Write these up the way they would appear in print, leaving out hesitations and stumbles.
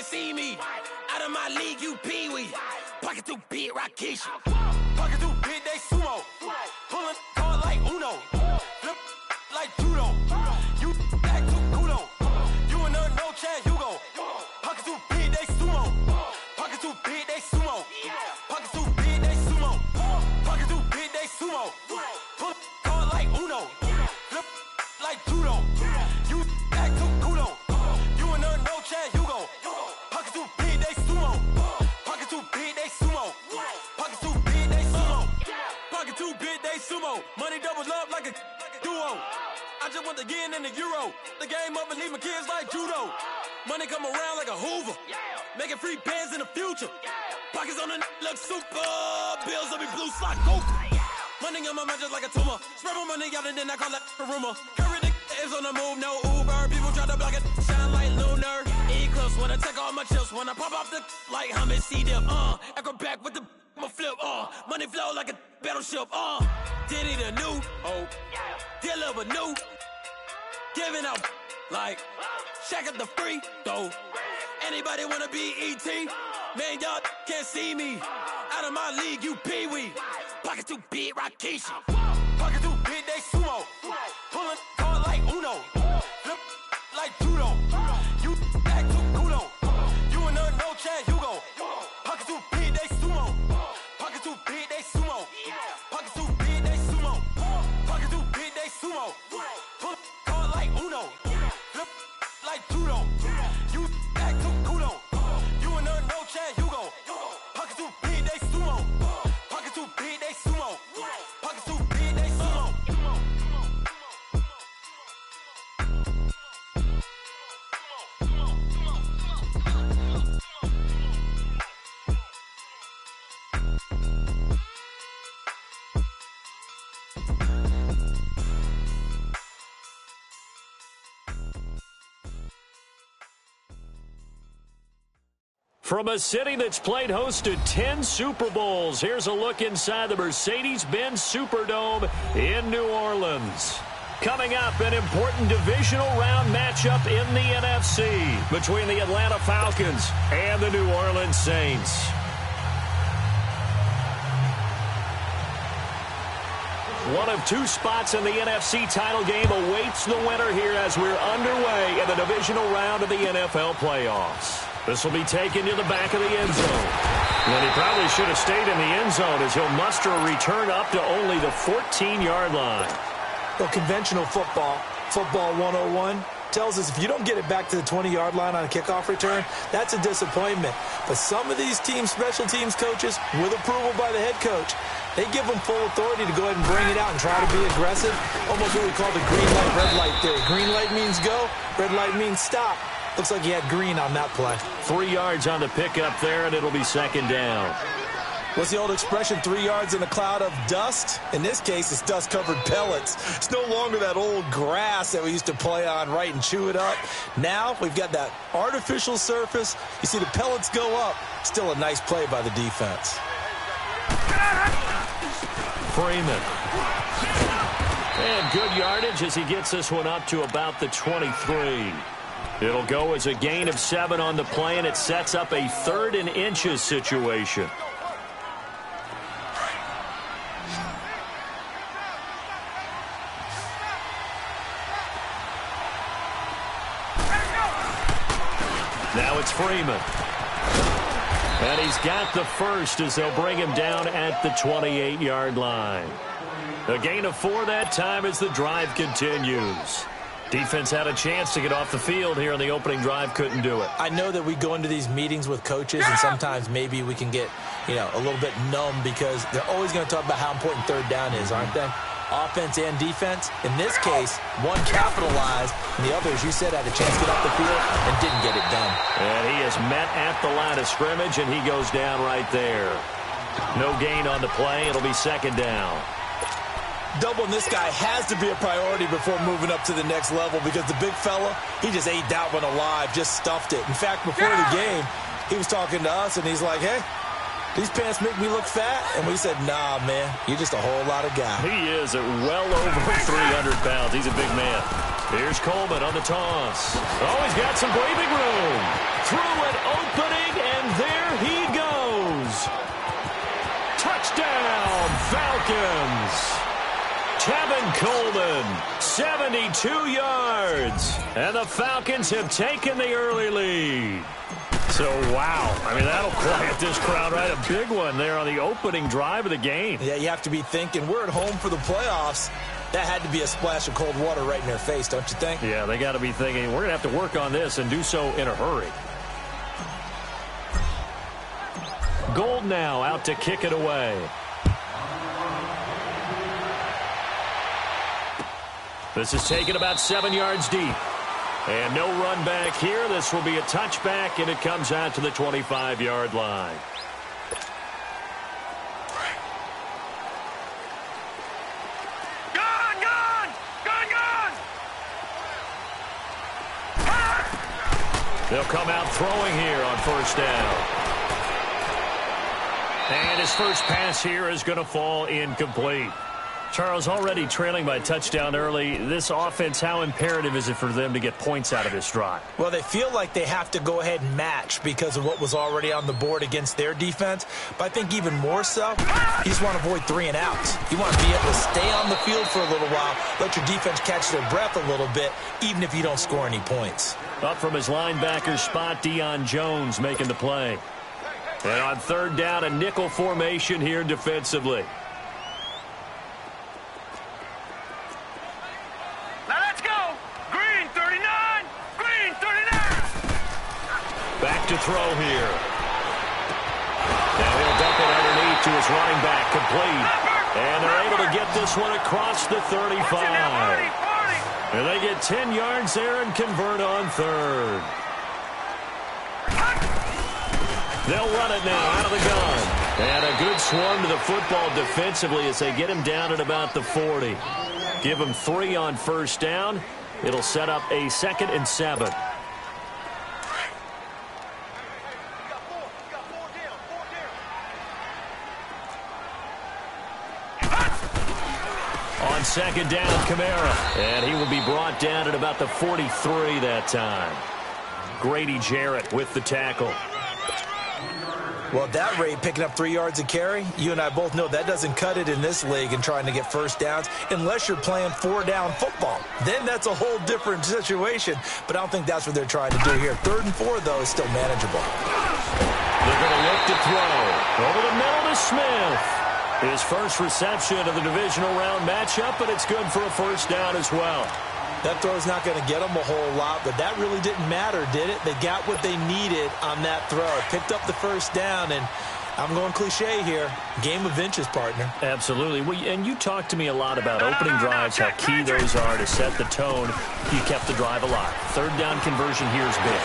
can't see me. Out of my league, you pee-wee. Pocket too big, Rakesh. Pocket too big, they sumo. Pulling card like Uno. Flip like judo. You act too kudo. You and no Chad Hugo. Pocket too big, they sumo. Pocket too big, they sumo. Pocket too big, they sumo. Pocket too big, they sumo. Pull card like Uno. Flip like judo. You act too kudo. You and no Chad Hugo. Pocket too big, they sumo. Pocket too big, they sumo. Pocket too big, they sumo. Pocket too big, they sumo. Money doubles up like a duo. I just want the yen and the euro. The game up and leave my kids like judo. Money come around like a Hoover. Making free bands in the future. Pockets on the look super. Bills will be blue slot Goku. Money on my mind just like a tumor. Spread my money out and then I call that a rumor. Curry the is on the move, no Uber. People try to block it, shine like lunar. Eclipse when I take all my chips. When I pop off the like hummus C-dip. Echo back with the flip. Money flow like a battleship. Diddy the new. Deliver new. Giving out like check out the free throw. Anybody wanna be ET? Man, y'all can't see me. Out of my league, you pee-wee. Pocket too big, Rakesh. Pocket too big, they sumo. Pulling card like Uno. Flip like judo. You act too kudo. You and no Chad Hugo. Pocket too big, they sumo. Pocket too big, they sumo. Pocket too big, they sumo. Pocket too big, they sumo. Pull card like Uno. Flip like judo. You act too kudo. You and no Chad Hugo. Pocket too big, they sumo. Pocket too big, they sumo. Pocket too big, they sumo. From a city that's played host to 10 Super Bowls, here's a look inside the Mercedes-Benz Superdome in New Orleans. Coming up, an important divisional round matchup in the NFC between the Atlanta Falcons and the New Orleans Saints. One of two spots in the NFC title game awaits the winner here as we're underway in the divisional round of the NFL playoffs. This will be taken to the back of the end zone. And he probably should have stayed in the end zone as he'll muster a return up to only the 14-yard line. Well, conventional football 101, tells us if you don't get it back to the 20-yard line on a kickoff return, that's a disappointment. But some of these teams, special teams coaches, with approval by the head coach, they give them full authority to go ahead and bring it out and try to be aggressive. Almost what we call the green light, red light theory. Green light means go, red light means stop. Looks like he had green on that play. 3 yards on the pickup there, and it'll be second down. What's the old expression, 3 yards in a cloud of dust? In this case, it's dust-covered pellets. It's no longer that old grass that we used to play on, right, and chew it up. Now we've got that artificial surface. You see the pellets go up. Still a nice play by the defense. Freeman. And good yardage as he gets this one up to about the 23. It'll go as a gain of 7 on the play, and it sets up a 3rd and inches situation. Now it's Freeman. And he's got the first as they'll bring him down at the 28-yard line. A gain of 4 that time as the drive continues. Defense had a chance to get off the field here on the opening drive, couldn't do it. I know that we go into these meetings with coaches, and sometimes maybe we can get, a little bit numb because they're always going to talk about how important third down is, aren't they? Offense and defense. In this case, one capitalized, and the other, as you said, had a chance to get off the field and didn't get it done. And he is met at the line of scrimmage, and he goes down right there. No gain on the play. It'll be second down. Doubling this guy has to be a priority before moving up to the next level because the big fella, he just ate that one alive, just stuffed it. In fact, before the game, he was talking to us, and he's like, hey, these pants make me look fat. And we said, nah, man, you're just a whole lot of guy. He is at well over 300 pounds. He's a big man. Here's Coleman on the toss. Oh, he's got some breathing room. Through an opening, and there he goes. Touchdown, Falcons. Tevin Coleman, 72 yards. And the Falcons have taken the early lead. So, wow. I mean, that'll quiet this crowd, right? A big one there on the opening drive of the game. Yeah, you have to be thinking, we're at home for the playoffs. That had to be a splash of cold water right in their face, don't you think? Yeah, they got to be thinking, we're going to have to work on this and do so in a hurry. Gold now out to kick it away. This is taken about 7 yards deep. And no run back here. This will be a touchback, and it comes out to the 25-yard line. They'll come out throwing here on first down. And his first pass here is going to fall incomplete. Charles, already trailing by a touchdown early. This offense, how imperative is it for them to get points out of this drive? Well, they feel like they have to go ahead and match because of what was already on the board against their defense. But I think even more so, you just want to avoid 3 and outs. You want to be able to stay on the field for a little while, let your defense catch their breath a little bit, even if you don't score any points. Up from his linebacker spot, Deion Jones making the play. And on third down, a nickel formation here defensively. Back to throw here. Now he'll dump it underneath to his running back, complete. And they're able to get this one across the 35. And they get 10 yards there and convert on third. They'll run it now out of the gun. And a good swarm to the football defensively as they get him down at about the 40. Give him 3 on first down. It'll set up a 2nd and 7. On second down, Kamara. And he will be brought down at about the 43 that time. Grady Jarrett with the tackle. Well, at that rate, picking up 3 yards a carry, you and I both know that doesn't cut it in this league and trying to get first downs unless you're playing 4-down football. Then that's a whole different situation, but I don't think that's what they're trying to do here. 3rd and 4, though, is still manageable. They're going to look to throw. Over the middle to Smith. His first reception of the divisional round matchup, but it's good for a first down as well. That throw's not going to get them a whole lot, but that really didn't matter, did it? They got what they needed on that throw. Picked up the first down, and I'm going cliche here. Game of inches, partner. Absolutely. Well, and you talked to me a lot about opening drives, how key those are to set the tone. You kept the drive alive. 3rd down conversion here is big.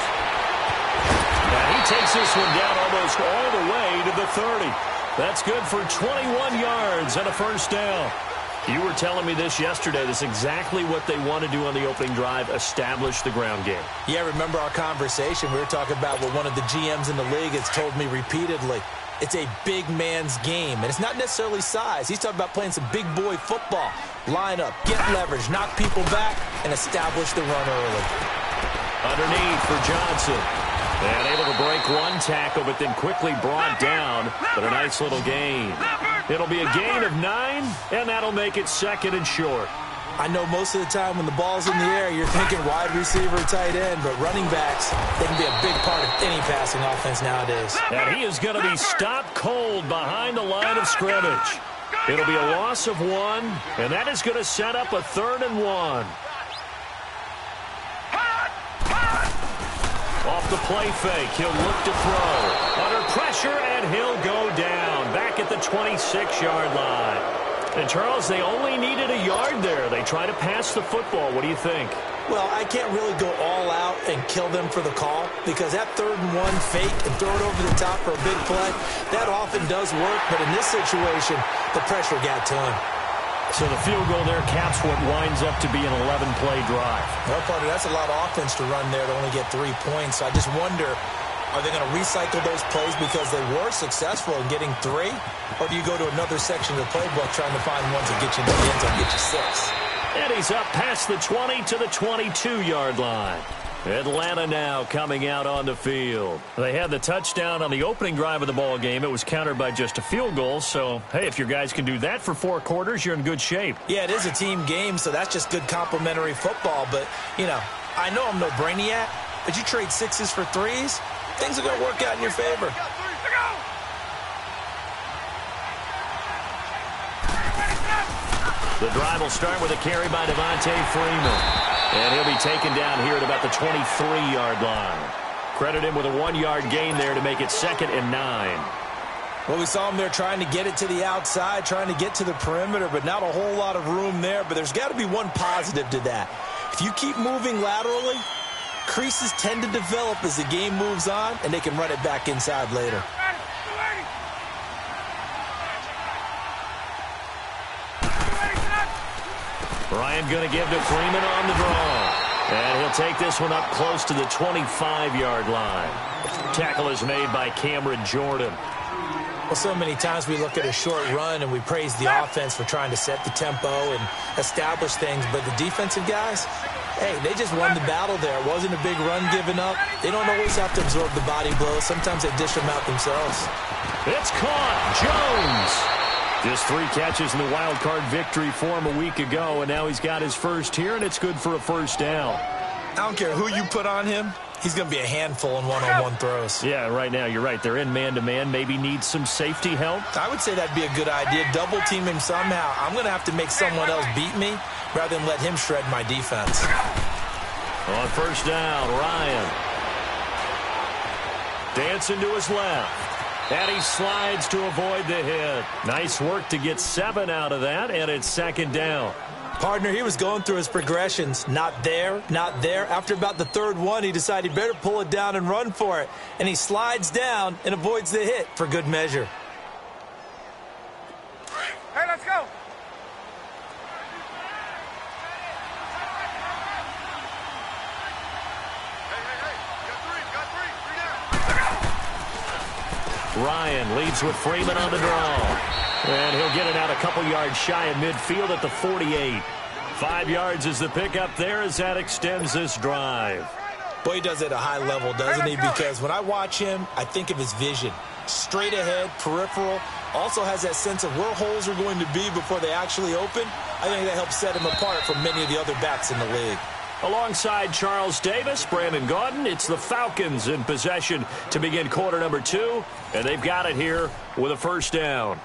And he takes this one down almost all the way to the 30. That's good for 21 yards and a first down. You were telling me this yesterday. This is exactly what they want to do on the opening drive, establish the ground game. Yeah, remember our conversation. We were talking about what one of the GMs in the league has told me repeatedly. It's a big man's game, and it's not necessarily size. He's talking about playing some big boy football. Line up, get leverage, knock people back, and establish the run early. Underneath for Johnson. And able to break one tackle, but then quickly brought down. But a nice little gain. It'll be a gain of 9, and that'll make it 2nd and short. I know most of the time when the ball's in the air, you're thinking wide receiver, tight end, but running backs, they can be a big part of any passing offense nowadays. And he is going to be stopped cold behind the line of scrimmage. It'll be a loss of 1, and that is going to set up a 3rd and 1. Off the play fake, he'll look to throw. Under pressure, and he'll go down. Back at the 26-yard line. And, Charles, they only needed a yard there. They try to pass the football. What do you think? Well, I can't really go all out and kill them for the call because that 3rd and 1 fake and throw it over the top for a big play, that often does work. But in this situation, the pressure got to him. So the field goal there caps what winds up to be an 11-play drive. Well, partner, that's a lot of offense to run there to only get 3 points. So I just wonder, are they going to recycle those plays because they were successful in getting 3? Or do you go to another section of the playbook trying to find ones that get you into the end zone, get you 6? And he's up past the 20 to the 22-yard line. Atlanta now coming out on the field. They had the touchdown on the opening drive of the ball game. It was countered by just a field goal. So, hey, if your guys can do that for 4 quarters, you're in good shape. Yeah, it is a team game, so that's just good complimentary football. But, you know, I know I'm no brainiac, but you trade 6s for 3s, things are going to work out in your favor. The drive will start with a carry by Devontae Freeman. And he'll be taken down here at about the 23-yard line. Credit him with a 1-yard gain there to make it 2nd and 9. Well, we saw him there trying to get it to the outside, trying to get to the perimeter, but not a whole lot of room there. But there's got to be one positive to that. If you keep moving laterally, creases tend to develop as the game moves on, and they can run it back inside later. Ryan going to give to Freeman on the draw. And he'll take this one up close to the 25-yard line. Tackle is made by Cameron Jordan. Well, so many times we look at a short run and we praise the offense for trying to set the tempo and establish things. But the defensive guys, hey, they just won the battle there. It wasn't a big run given up. They don't always have to absorb the body blows. Sometimes they dish them out themselves. It's caught. Jones. Just 3 catches in the wild card victory for him a week ago, and now he's got his first here, and it's good for a first down. I don't care who you put on him. He's going to be a handful in one-on-one throws. Yeah, right now, you're right. They're in man-to-man. Maybe need some safety help. I would say that'd be a good idea. Double-team him somehow. I'm going to have to make someone else beat me rather than let him shred my defense. On first down, Ryan. Dancing to his left. And he slides to avoid the hit. Nice work to get 7 out of that, and it's 2nd down. Partner, he was going through his progressions. Not there, not there. After about the 3rd one, he decided he better pull it down and run for it. And he slides down and avoids the hit for good measure. Hey, let's go. Ryan leads with Freeman on the draw. And he'll get it out a couple yards shy of midfield at the 48. 5 yards is the pickup there as that extends this drive. Boy, he does it at a high level, doesn't he? Because when I watch him, I think of his vision. Straight ahead, peripheral. Also has that sense of where holes are going to be before they actually open. I think that helps set him apart from many of the other backs in the league. Alongside Charles Davis, Brandon Gaudin, it's the Falcons in possession to begin quarter number 2, and they've got it here with a first down.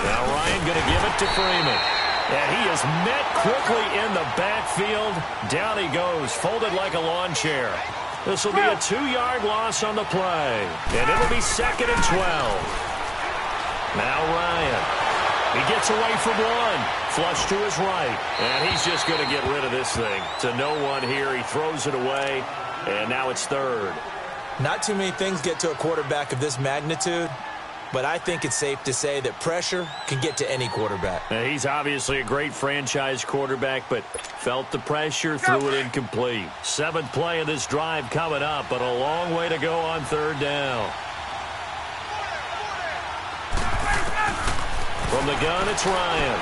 Now Ryan going to give it to Freeman. And he is met quickly in the backfield. Down he goes, folded like a lawn chair. This will be a 2-yard loss on the play. And it'll be 2nd and 12. Now Ryan. He gets away from one. Flush to his right. And he's just going to get rid of this thing. To no one here. He throws it away. And now it's 3rd. Not too many things get to a quarterback of this magnitude. But I think it's safe to say that pressure can get to any quarterback. Now, he's obviously a great franchise quarterback, but felt the pressure, threw it incomplete. 7th play of this drive coming up, but a long way to go on 3rd down. From the gun, it's Ryan.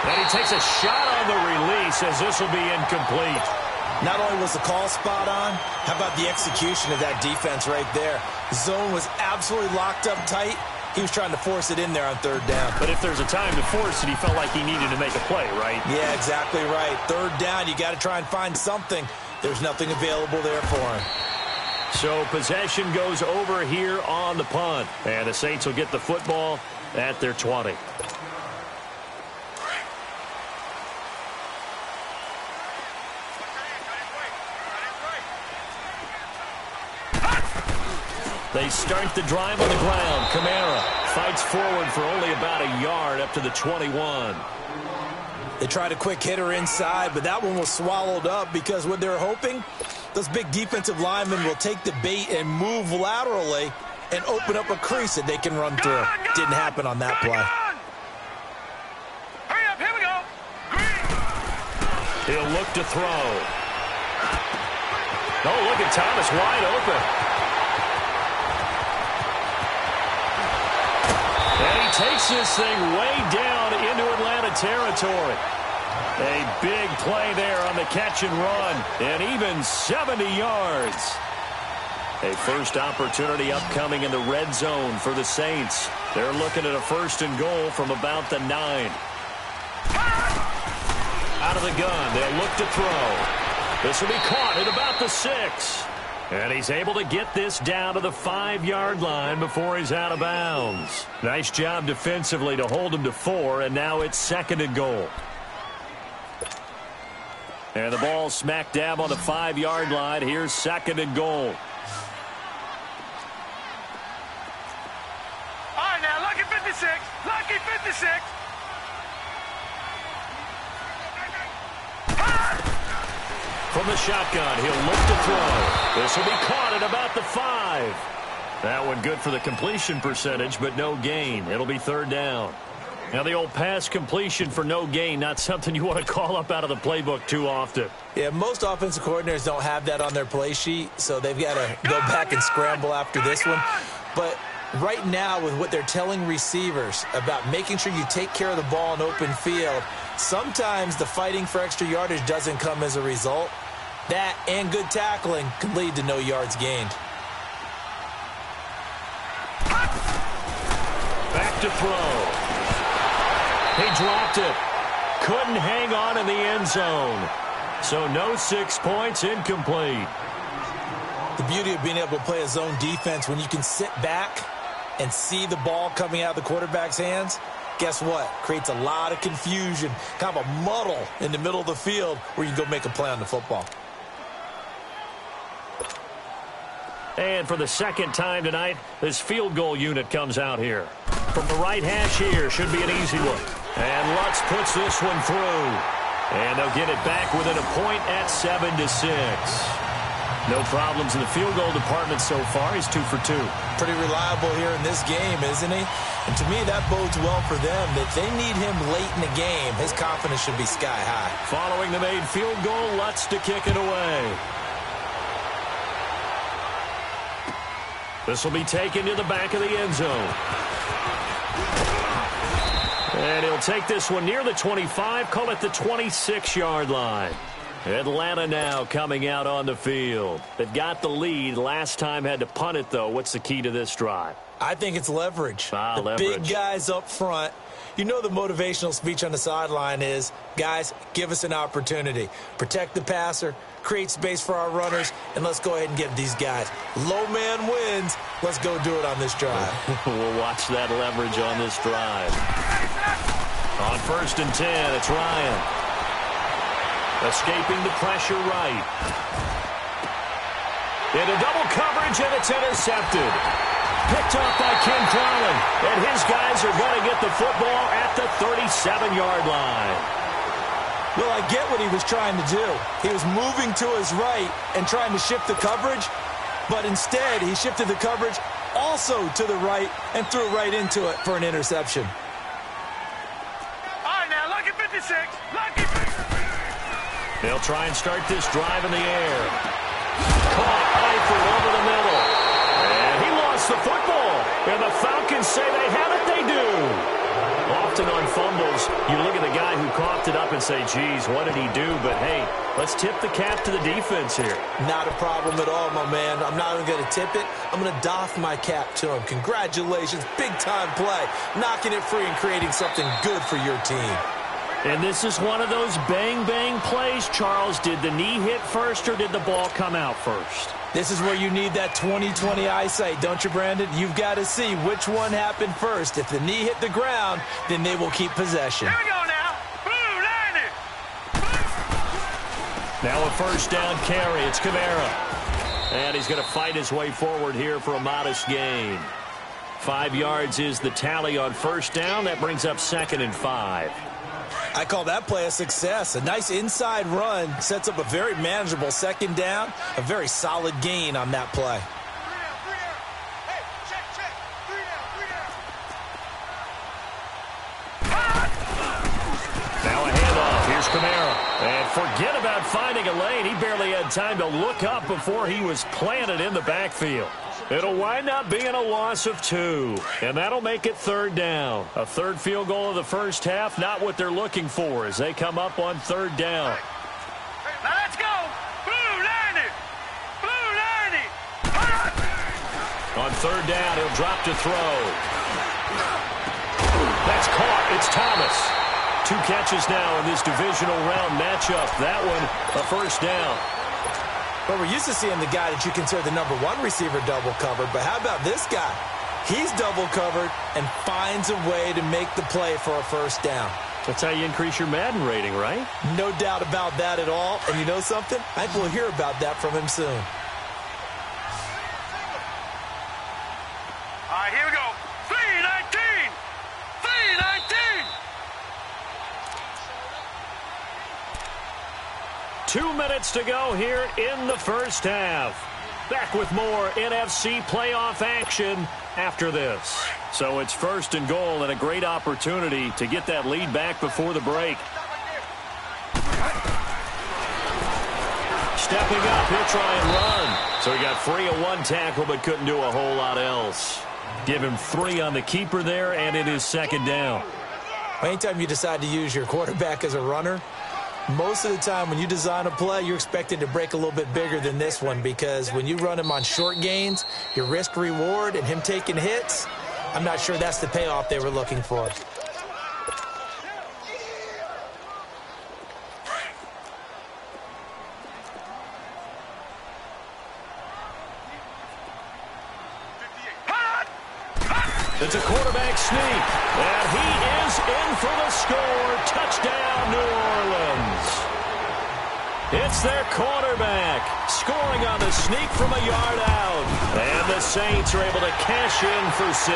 And he takes a shot on the release as this will be incomplete. Not only was the call spot on, how about the execution of that defense right there? Zone was absolutely locked up tight. He was trying to force it in there on 3rd down. But if there's a time to force it, he felt like he needed to make a play, right? Yeah, exactly right. 3rd down, you got to try and find something. There's nothing available there for him. So possession goes over here on the punt. And the Saints will get the football at their 20. They start the drive on the ground. Kamara fights forward for only about a yard up to the 21. They tried a quick hitter inside, but that one was swallowed up because what they're hoping, those big defensive linemen will take the bait and move laterally and open up a crease that they can run through. Didn't happen on that play. Hurry up, here we go. He'll look to throw. Oh, look at Thomas wide open. And he takes this thing way down into Atlanta territory. A big play there on the catch and run, and even 70 yards. A first opportunity upcoming in the red zone for the Saints. They're looking at a 1st and goal from about the 9. Out of the gun, they'll look to throw. This will be caught at about the 6. And he's able to get this down to the 5-yard line before he's out of bounds. Nice job defensively to hold him to 4, and now it's 2nd and goal. And the ball smack dab on the 5-yard line. Here's 2nd and goal. All right, now, lucky 56. Lucky 56. From the shotgun, he'll look to throw. This will be caught at about the 5. That one good for the completion percentage, but no gain. It'll be 3rd down. Now, the old pass completion for no gain, not something you want to call up out of the playbook too often. Yeah, most offensive coordinators don't have that on their play sheet, so they've got to go back and scramble after this one. But right now, with what they're telling receivers about making sure you take care of the ball in open field, sometimes the fighting for extra yardage doesn't come as a result. That and good tackling can lead to no yards gained. Back to throw. He dropped it. Couldn't hang on in the end zone. So no 6 points, incomplete. The beauty of being able to play a zone defense when you can sit back and see the ball coming out of the quarterback's hands, guess what? Creates a lot of confusion, kind of a muddle in the middle of the field where you can go make a play on the football. And for the 2nd time tonight, this field goal unit comes out here. From the right hash here, should be an easy one. And Lutz puts this one through. And they'll get it back within a point at 7-6. No problems in the field goal department so far. He's 2 for 2. Pretty reliable here in this game, isn't he? And to me, that bodes well for them that they need him late in the game. His confidence should be sky high. Following the made field goal, Lutz to kick it away. This will be taken to the back of the end zone. And he'll take this one near the 25, call it the 26-yard line. Atlanta now coming out on the field. They've got the lead. Last time had to punt it, though. What's the key to this drive? I think it's leverage. Leverage. Big guys up front. You know the motivational speech on the sideline is, guys, give us an opportunity. Protect the passer, create space for our runners, and let's go ahead and get these guys. Low man wins. Let's go do it on this drive. We'll watch that leverage on this drive. On 1st and 10, it's Ryan. Escaping the pressure right. Into double coverage, and it's intercepted. Picked off by Ken Crowley. And his guys are going to get the football at the 37-yard line. Well, I get what he was trying to do. He was moving to his right and trying to shift the coverage, but instead he shifted the coverage also to the right and threw right into it for an interception. All right, now, lucky 56. Lucky 56. They'll try and start this drive in the air. Caught Eifert over the middle. And he lost the football. And the Falcons say they have it. They do. Often on fumbles, you look at the guy who coughed it up and say, geez, what did he do? But, hey, let's tip the cap to the defense here. Not a problem at all, my man. I'm not even going to tip it. I'm going to doff my cap to him. Congratulations. Big-time play. Knocking it free and creating something good for your team. And this is one of those bang-bang plays, Charles. Did the knee hit first or did the ball come out first? This is where you need that 20/20 eyesight, don't you, Brandon? You've got to see which one happened first. If the knee hit the ground, then they will keep possession. Here we go now. Boom, landed. Now a 1st down carry. It's Kamara. And he's going to fight his way forward here for a modest gain. 5 yards is the tally on 1st down. That brings up 2nd and 5. I call that play a success. A nice inside run sets up a very manageable 2nd down. A very solid gain on that play. Hey, check. 3 down. Now a handoff. Here's Here's Kamara. And forget about finding a lane. He barely had time to look up before he was planted in the backfield. It'll wind up being a loss of 2, and that'll make it 3rd down. A third field goal of the first half, not what they're looking for as they come up on 3rd down. Now let's go. Blue 90. Blue 90. On 3rd down, he'll drop to throw. That's caught. It's Thomas. 2 catches now in this divisional round matchup. That one, a first down. But we're used to seeing the guy that you consider the number 1 receiver double covered. But how about this guy? He's double covered and finds a way to make the play for a first down. That's how you increase your Madden rating, right? No doubt about that at all. And you know something? I think we'll hear about that from him soon. All right, here we go. 319. 319. 2 minutes to go here in the first half. Back with more NFC playoff action after this. So it's 1st and goal and a great opportunity to get that lead back before the break. Stepping up, he'll try and run. So he got free of 1 tackle but couldn't do a whole lot else. Give him 3 on the keeper there, and it is 2nd down. Anytime you decide to use your quarterback as a runner, most of the time when you design a play, you're expected to break a little bit bigger than this one, because when you run him on short gains, your risk-reward and him taking hits, I'm not sure that's the payoff they were looking for. It's a quarterback sneak, and he is in for the score. Touchdown, New Orleans. It's their quarterback scoring on the sneak from a yard out. And the Saints are able to cash in for 6.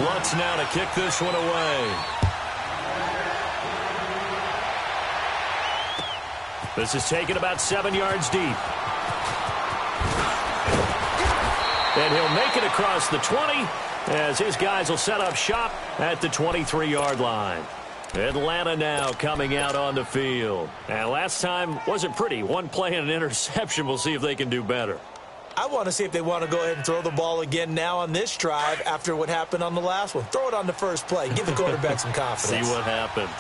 Lutz now to kick this one away. This is taken about 7 yards deep. And he'll make it across the 20 as his guys will set up shop at the 23-yard line. Atlanta now coming out on the field. And last time wasn't pretty. 1 play and an interception. We'll see if they can do better. I want to see if they want to go ahead and throw the ball again now on this drive after what happened on the last one. Throw it on the first play. Give the quarterback some confidence. See what happens.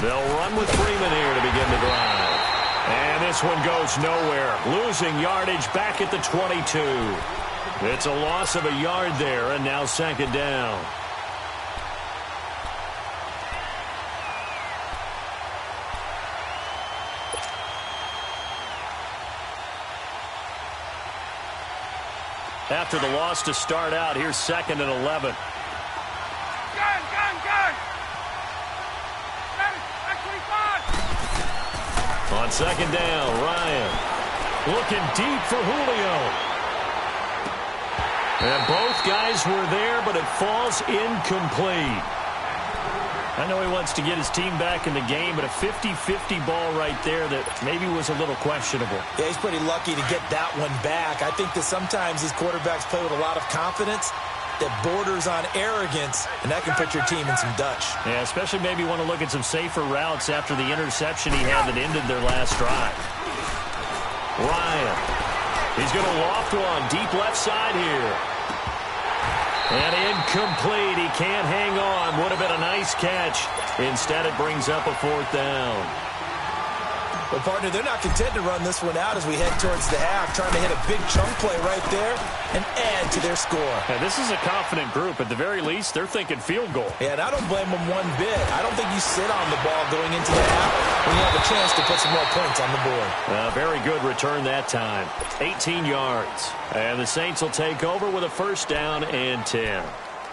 They'll run with Freeman here to begin the drive. And this one goes nowhere. Losing yardage back at the 22. It's a loss of a yard there, and now 2nd down. After the loss to start out, here's 2nd and 11. Gun. On 2nd down, Ryan looking deep for Julio. And both guys were there, but it falls incomplete. I know he wants to get his team back in the game, but a 50-50 ball right there that maybe was a little questionable. Yeah, he's pretty lucky to get that one back. I think that sometimes these quarterbacks play with a lot of confidence that borders on arrogance, and that can put your team in some Dutch. Yeah, especially maybe want to look at some safer routes after the interception he had that ended their last drive. Ryan, he's going to loft one deep left side here. And incomplete. He can't hang on. Would have been a nice catch. Instead, it brings up a 4th down. Well, partner, they're not content to run this one out as we head towards the half, trying to hit a big chunk play right there and add to their score. Yeah, this is a confident group. At the very least, they're thinking field goal. Yeah, and I don't blame them one bit. I don't think you sit on the ball going into the half when you have a chance to put some more points on the board. Very good return that time. 18 yards. And the Saints will take over with a 1st down and 10.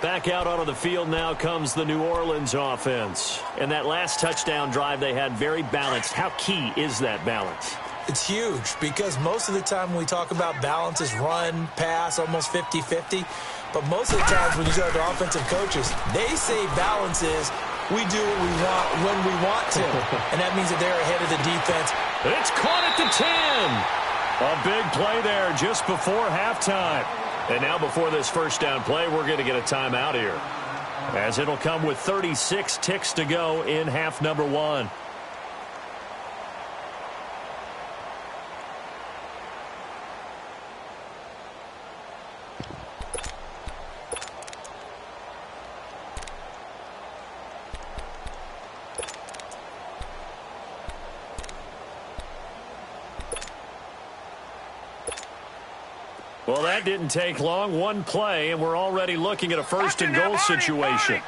Back out onto the field now comes the New Orleans offense. And that last touchdown drive they had very balanced. How key is that balance? It's huge because most of the time when we talk about balance is run, pass, almost 50-50. But most of the times when you talk to offensive coaches, they say balance is we do what we want when we want to. And that means that they're ahead of the defense. It's caught at the 10. A big play there just before halftime. And now before this first down play, we're going to get a timeout here, as it'll come with 36 ticks to go in half number 1. Well, that didn't take long. One play, and we're already looking at a first and goal situation.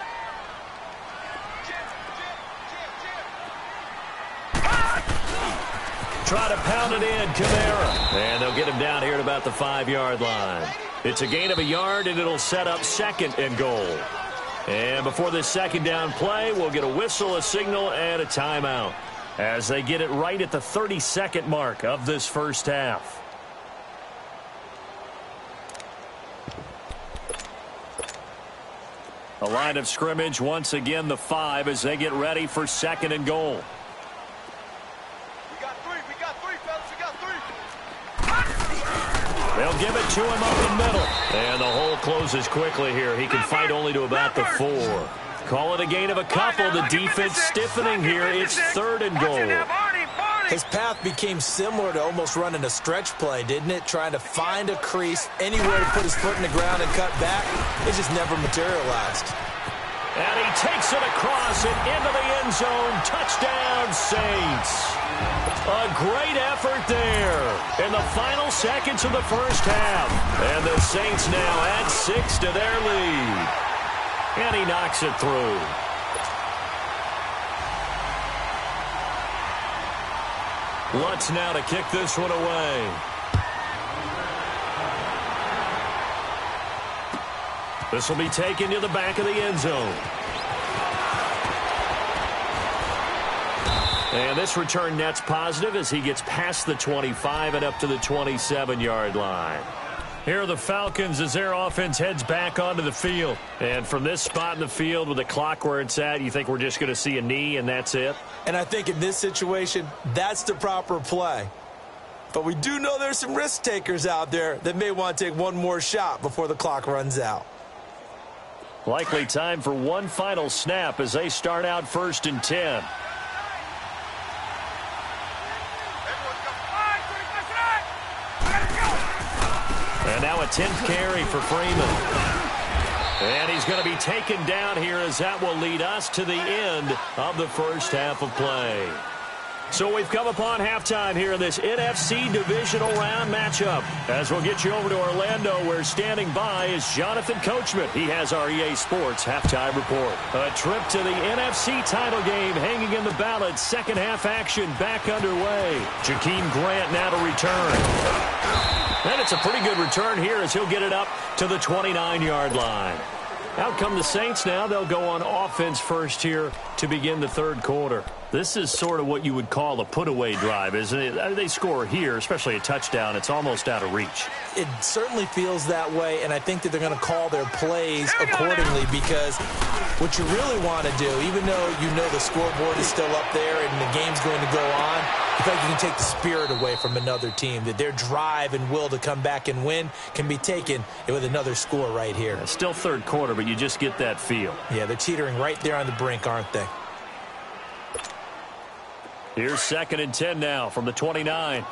Try to pound it in, Kamara. And they'll get him down here at about the 5-yard line. It's a gain of a yard, and it'll set up second and goal. And before this second down play, we'll get a whistle, a signal, and a timeout, as they get it right at the 32nd mark of this first half. A line of scrimmage, once again the 5, as they get ready for second and goal. We got three, fellas, we got 3. They'll give it to him up the middle. And the hole closes quickly here. He can fight only to about the 4. Call it a gain of a couple. The defense stiffening here. It's third and goal. His path became similar to almost running a stretch play, didn't it? Trying to find a crease, anywhere to put his foot in the ground and cut back. It just never materialized. And he takes it across and into the end zone. Touchdown, Saints. A great effort there in the final seconds of the first half. And the Saints now add 6 to their lead. And he knocks it through. Lutz now to kick this one away. This will be taken to the back of the end zone. And this return net's positive as he gets past the 25 and up to the 27-yard line. Here are the Falcons as their offense heads back onto the field. And from this spot in the field with the clock where it's at, you think we're just going to see a knee and that's it? And I think in this situation, that's the proper play. But we do know there's some risk takers out there that may want to take one more shot before the clock runs out. Likely time for one final snap as they start out 1st and 10. And now a 10th carry for Freeman. And he's going to be taken down here as that will lead us to the end of the first half of play. So we've come upon halftime here in this NFC Divisional Round matchup. As we'll get you over to Orlando, where standing by is Jonathan Coachman. He has our EA Sports halftime report. A trip to the NFC title game hanging in the balance. Second half action back underway. Jakeem Grant now to return. And it's a pretty good return here as he'll get it up to the 29-yard line. Out come the Saints now. They'll go on offense first here to begin the third quarter. This is sort of what you would call a put-away drive, isn't it? They score here, especially a touchdown. It's almost out of reach. It certainly feels that way, and I think that they're going to call their plays accordingly, because what you really want to do, even though you know the scoreboard is still up there and the game's going to go on, you feel like you can take the spirit away from another team, that their drive and will to come back and win can be taken with another score right here. Yeah, still third quarter, but you just get that feel. Yeah, they're teetering right there on the brink, aren't they? Here's 2nd and 10 now from the 29.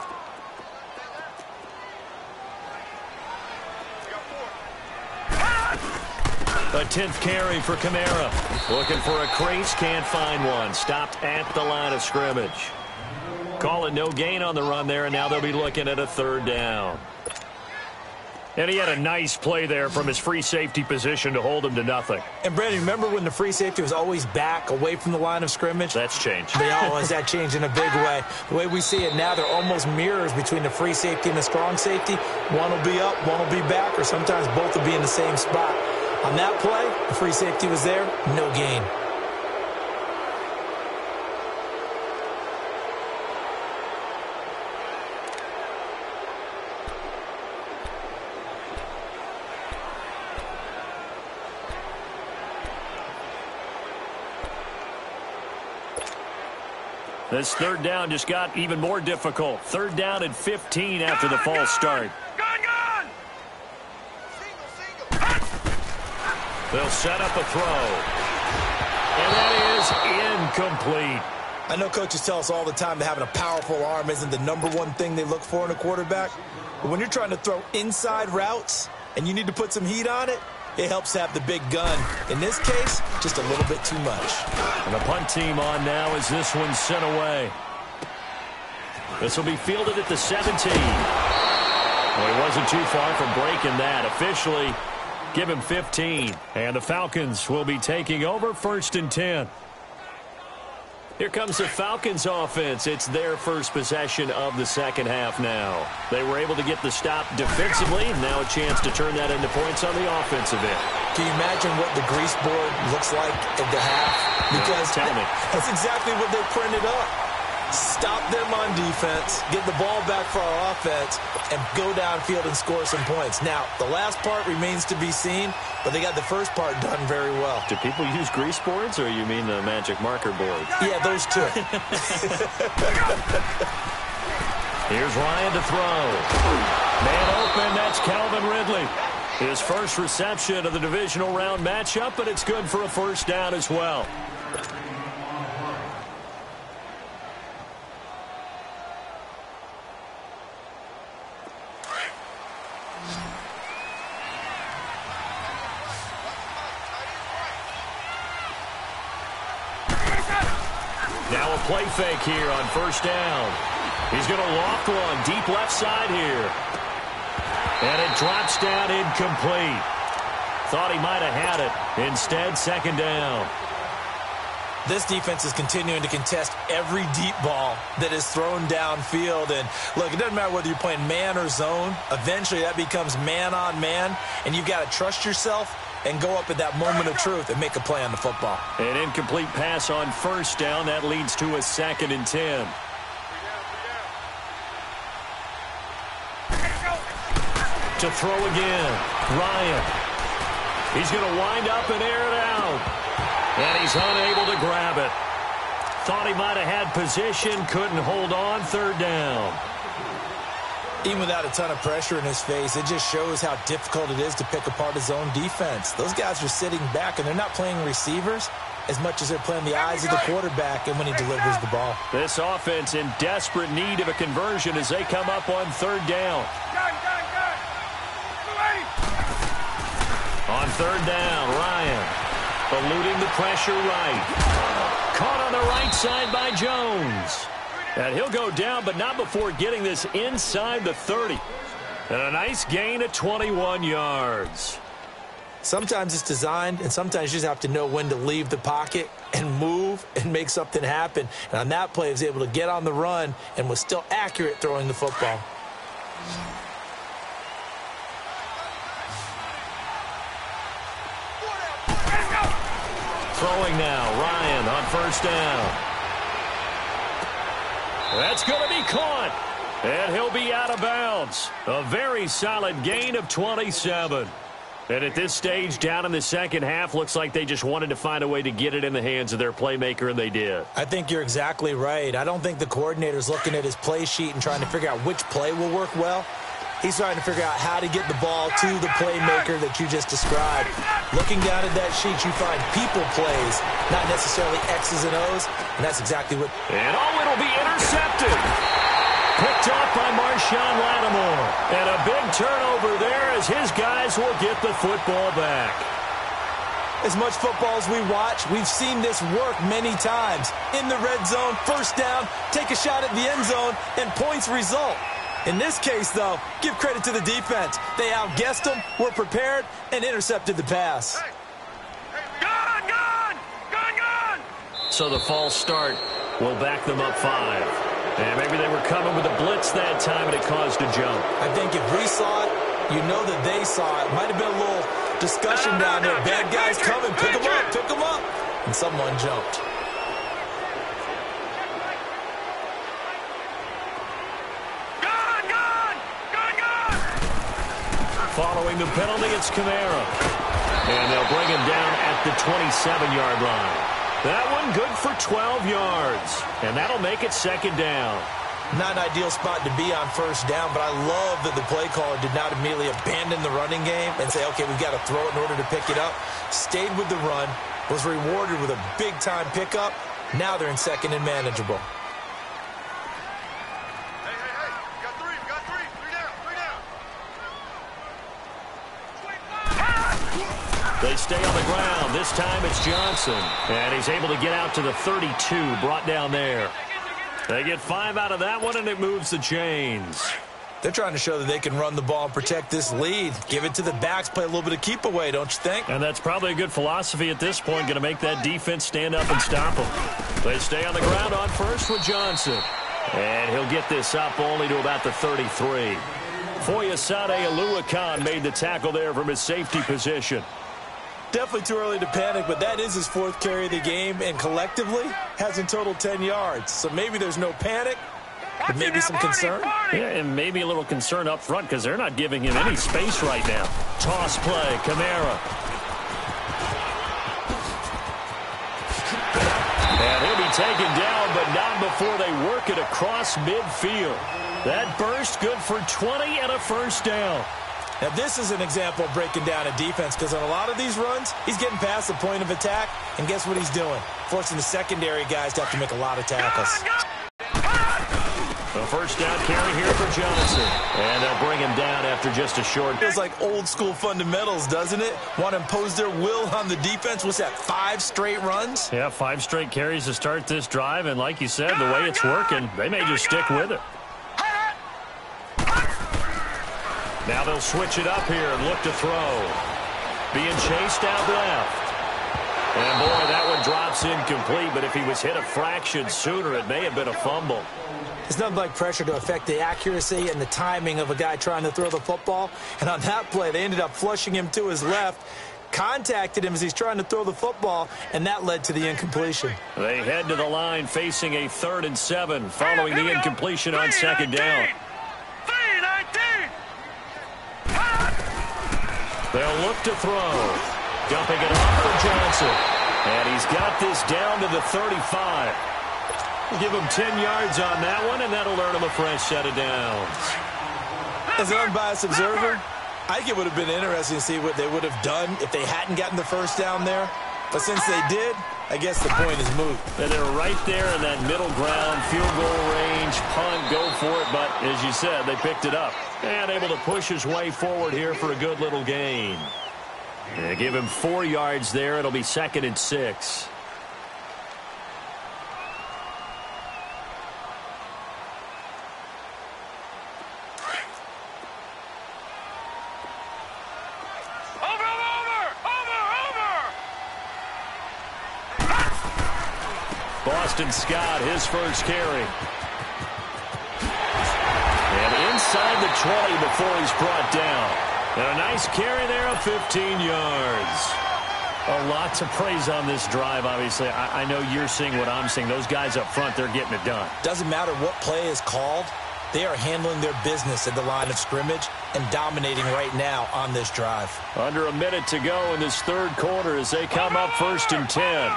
A 10th carry for Kamara. Looking for a crease, can't find one. Stopped at the line of scrimmage. Calling no gain on the run there, and now they'll be looking at a 3rd down. And he had a nice play there from his free safety position to hold him to nothing. And, Brandon, remember when the free safety was always back away from the line of scrimmage? That's changed. That changed in a big way. The way we see it now, they're almost mirrors between the free safety and the strong safety. One will be up, one will be back, or sometimes both will be in the same spot. On that play, the free safety was there, no gain. This third down just got even more difficult. Third down and 15 after the false start. They'll set up a throw. And that is incomplete. I know coaches tell us all the time that having a powerful arm isn't the number one thing they look for in a quarterback. But when you're trying to throw inside routes and you need to put some heat on it, it helps have the big gun. In this case, just a little bit too much. And the punt team on now as this one's sent away. This will be fielded at the 17. Well, he wasn't too far from breaking that. Officially, give him 15. And the Falcons will be taking over 1st and 10. Here comes the Falcons offense. It's their first possession of the second half now. They were able to get the stop defensively. Now a chance to turn that into points on the offensive end. Can you imagine what the grease board looks like at the half? Because tell me. That's exactly what they printed up. Stop them on defense, get the ball back for our offense, and go downfield and score some points. Now, the last part remains to be seen, but they got the first part done very well. Do people use grease boards, or you mean the magic marker board? Yeah, those two. Here's Ryan to throw. Man open, that's Calvin Ridley. His first reception of the divisional round matchup, but it's good for a first down as well. Now a play fake here on first down. He's going to loft one deep left side here. And it drops down incomplete. Thought he might have had it. Instead, second down. This defense is continuing to contest every deep ball that is thrown downfield. And, look, it doesn't matter whether you're playing man or zone. Eventually, that becomes man on man. And you've got to trust yourself and go up at that moment of truth and make a play on the football. An incomplete pass on first down. That leads to a 2nd and 10. To throw again. Ryan. He's going to wind up and air it out. And he's unable to grab it. Thought he might have had position. Couldn't hold on. Third down. Even without a ton of pressure in his face, it just shows how difficult it is to pick apart his own defense. Those guys are sitting back, and they're not playing receivers as much as they're playing the eyes of the quarterback and when he delivers the ball. This offense in desperate need of a conversion as they come up on third down. On third down, Ryan eluding the pressure right. Caught on the right side by Jones. And he'll go down, but not before getting this inside the 30. And a nice gain of 21 yards. Sometimes it's designed, and sometimes you just have to know when to leave the pocket and move and make something happen. And on that play, he was able to get on the run and was still accurate throwing the football. Throwing now, Ryan on first down. That's going to be caught, and he'll be out of bounds. A very solid gain of 27. And at this stage, down in the second half, looks like they just wanted to find a way to get it in the hands of their playmaker, and they did. I think you're exactly right. I don't think the coordinator's looking at his play sheet and trying to figure out which play will work well. He's trying to figure out how to get the ball to the playmaker that you just described. Looking down at that sheet, you find people plays, not necessarily X's and O's, and that's exactly what... And it'll be intercepted. Picked off by Marshawn Lattimore. And a big turnover there as his guys will get the football back. As much football as we watch, we've seen this work many times. In the red zone, first down, take a shot at the end zone, and points result. In this case, though, give credit to the defense. They outguessed them, were prepared, and intercepted the pass. Gone! So the false start will back them up 5. And maybe they were coming with a blitz that time, and it caused a jump. I think if we saw it, you know that they saw it. Might have been a little discussion down there. Bad guys coming. Pick them up. And someone jumped. Following the penalty, it's Kamara. And they'll bring him down at the 27-yard line. That one good for 12 yards. And that'll make it second down. Not an ideal spot to be on first down, but I love that the play caller did not immediately abandon the running game and say, okay, we've got to throw it in order to pick it up. Stayed with the run, was rewarded with a big-time pickup. Now they're in second and manageable. Hey, we got three. Three down. They stay on the ground. This time it's Johnson. And he's able to get out to the 32, brought down there. They get 5 out of that one, and it moves the chains. They're trying to show that they can run the ball and protect this lead. Give it to the backs, play a little bit of keep away, don't you think? And that's probably a good philosophy at this point, going to make that defense stand up and stop them. They stay on the ground on first with Johnson. And he'll get this up only to about the 33. Foyesade Oluwakan made the tackle there from his safety position. Definitely too early to panic, but that is his 4th carry of the game, and collectively has in total 10 yards. So maybe there's no panic, but maybe some concern. Yeah, and maybe a little concern up front because they're not giving him any space right now. Toss play, Kamara. And he'll be taken down, but not before they work it across midfield. That burst good for 20 and a first down. Now, this is an example of breaking down a defense because on a lot of these runs, he's getting past the point of attack, and guess what he's doing? Forcing the secondary guys to have to make a lot of tackles. A first down carry here for Johnson. And they'll bring him down after just a short. Feels like old school fundamentals, doesn't it? Want to impose their will on the defense. What's that, 5 straight runs? Yeah, 5 straight carries to start this drive, and like you said, the way it's working, they may just stick with it. Now they'll switch it up here and look to throw. Being chased out left. And, boy, that one drops incomplete, but if he was hit a fraction sooner, it may have been a fumble. It's nothing like pressure to affect the accuracy and the timing of a guy trying to throw the football. And on that play, they ended up flushing him to his left, contacted him as he's trying to throw the football, and that led to the incompletion. They head to the line facing a 3rd and 7 following the incompletion on second down. They'll look to throw. Dumping it off for Johnson. And he's got this down to the 35. We'll give him 10 yards on that one, and that'll earn him a fresh set of downs. As an unbiased observer, I think it would have been interesting to see what they would have done if they hadn't gotten the first down there. But since they did, I guess the point is moot. And they're right there in that middle ground, field goal range, punt, go for it. But as you said, they picked it up. And able to push his way forward here for a good little gain. They give him 4 yards there. It'll be 2nd and 6. Boston Scott, his first carry. And inside the 20 before he's brought down. And a nice carry there of 15 yards. A lot to praise on this drive, obviously. I know you're seeing what I'm seeing. Those guys up front, they're getting it done. Doesn't matter what play is called. They are handling their business at the line of scrimmage and dominating right now on this drive. Under a minute to go in this 3rd quarter as they come up 1st and 10.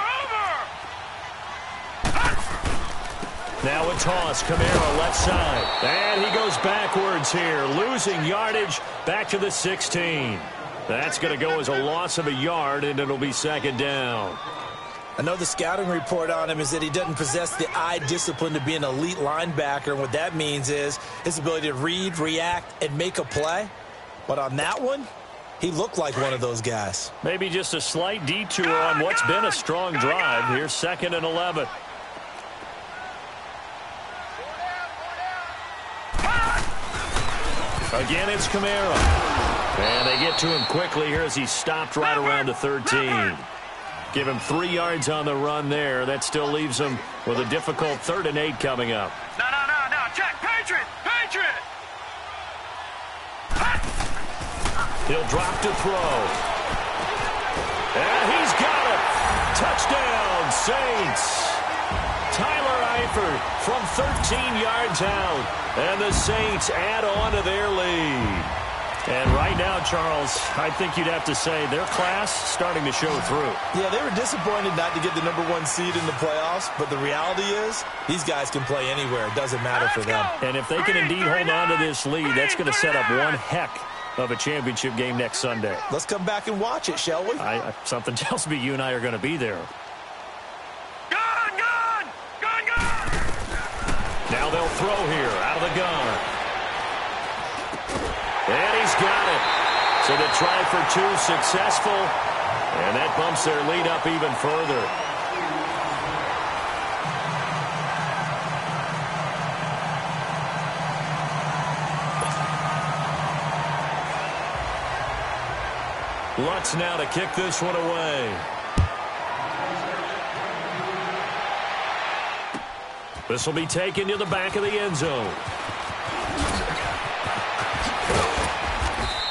Now a toss, Kamara left side. And he goes backwards here, losing yardage back to the 16. That's going to go as a loss of a yard, and it'll be 2nd down. I know the scouting report on him is that he doesn't possess the eye discipline to be an elite linebacker. And what that means is his ability to read, react, and make a play. But on that one, he looked like one of those guys. Maybe just a slight detour on what's been a strong drive. Here's 2nd and 11. Again, it's Kamara. And they get to him quickly here as he's stopped right around the 13. Give him 3 yards on the run there. That still leaves him with a difficult 3rd and 8 coming up. No. Check. Patriot. He'll drop to throw. And he's got it. Touchdown, Saints. Tyler Eifert from 13 yards out. And the Saints add on to their lead. And right now, Charles, I think you'd have to say their class starting to show through. Yeah, they were disappointed not to get the #1 seed in the playoffs, but the reality is these guys can play anywhere. It doesn't matter for them. And if they can indeed hold on to this lead, that's going to set up one heck of a championship game next Sunday. Let's come back and watch it, shall we? Something tells me you and I are going to be there. Gun! Now they'll throw here out of the gun. And he's got it. So the try for two successful. And that bumps their lead up even further. Lutz now to kick this one away. This will be taken to the back of the end zone.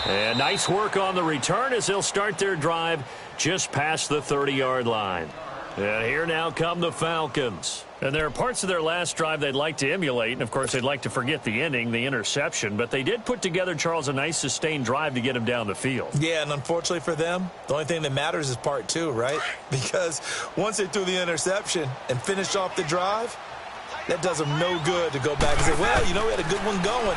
And nice work on the return as they'll start their drive just past the 30-yard line. And here now come the Falcons. And there are parts of their last drive they'd like to emulate. And, of course, they'd like to forget the ending, the interception. But they did put together, Charles, a nice sustained drive to get him down the field. Yeah, and unfortunately for them, the only thing that matters is part two, right? Because once they threw the interception and finished off the drive, that does them no good to go back and say, well, you know, we had a good one going.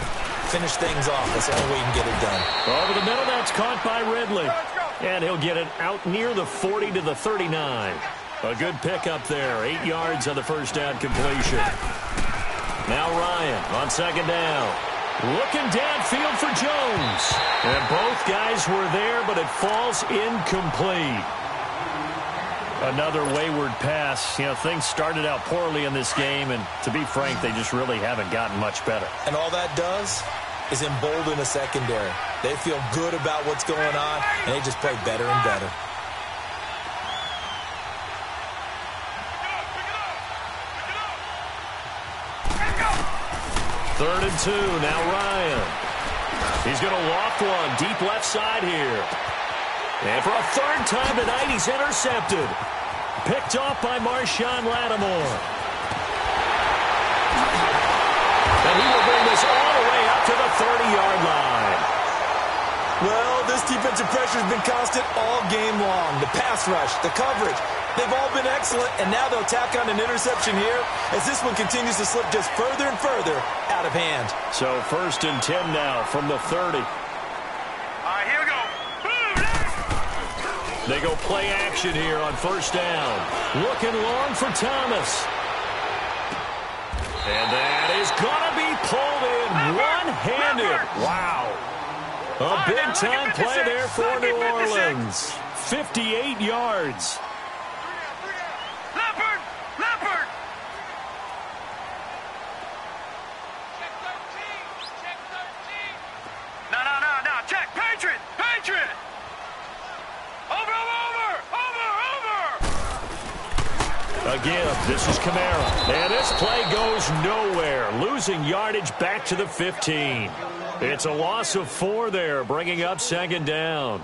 Finish things off. That's the only way you can get it done. Over the middle, that's caught by Ridley. And he'll get it out near the 40 to the 39. A good pickup there. 8 yards on the first down completion. Now Ryan on second down. Looking downfield for Jones. And both guys were there, but it falls incomplete. Another wayward pass. You know, things started out poorly in this game, and to be frank, they just really haven't gotten much better. And all that does is embolden the secondary. They feel good about what's going on, and they just play better and better. Third and 2, now Ryan. He's going to loft one deep left side here. And for a third time tonight, he's intercepted. Picked off by Marshawn Lattimore. And he will bring this all the way up to the 30-yard line. Well, this defensive pressure has been constant all game long. The pass rush, the coverage, they've all been excellent, and now they'll tack on an interception here as this one continues to slip just further and further out of hand. So 1st and 10 now from the 30. All right, here we go. They go play action here on first down. Looking long for Thomas. And that is going to be pulled in one-handed. Wow. A big-time play there for New Orleans. 58 yards. Leopard! Check 13. No. Check. Patriot! Over! Again, this is Kamara. And this play goes nowhere. Losing yardage back to the 15. It's a loss of 4 there, bringing up second down.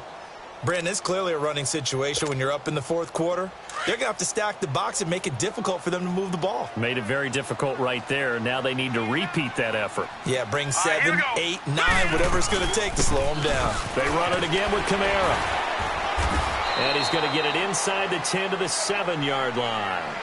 Brandon, it's clearly a running situation when you're up in the fourth quarter. They're going to have to stack the box and make it difficult for them to move the ball. Made it very difficult right there. Now they need to repeat that effort. Yeah, bring 7, 8, 9, whatever it's going to take to slow them down. They run it again with Kamara. And he's going to get it inside the 10 to the 7-yard line.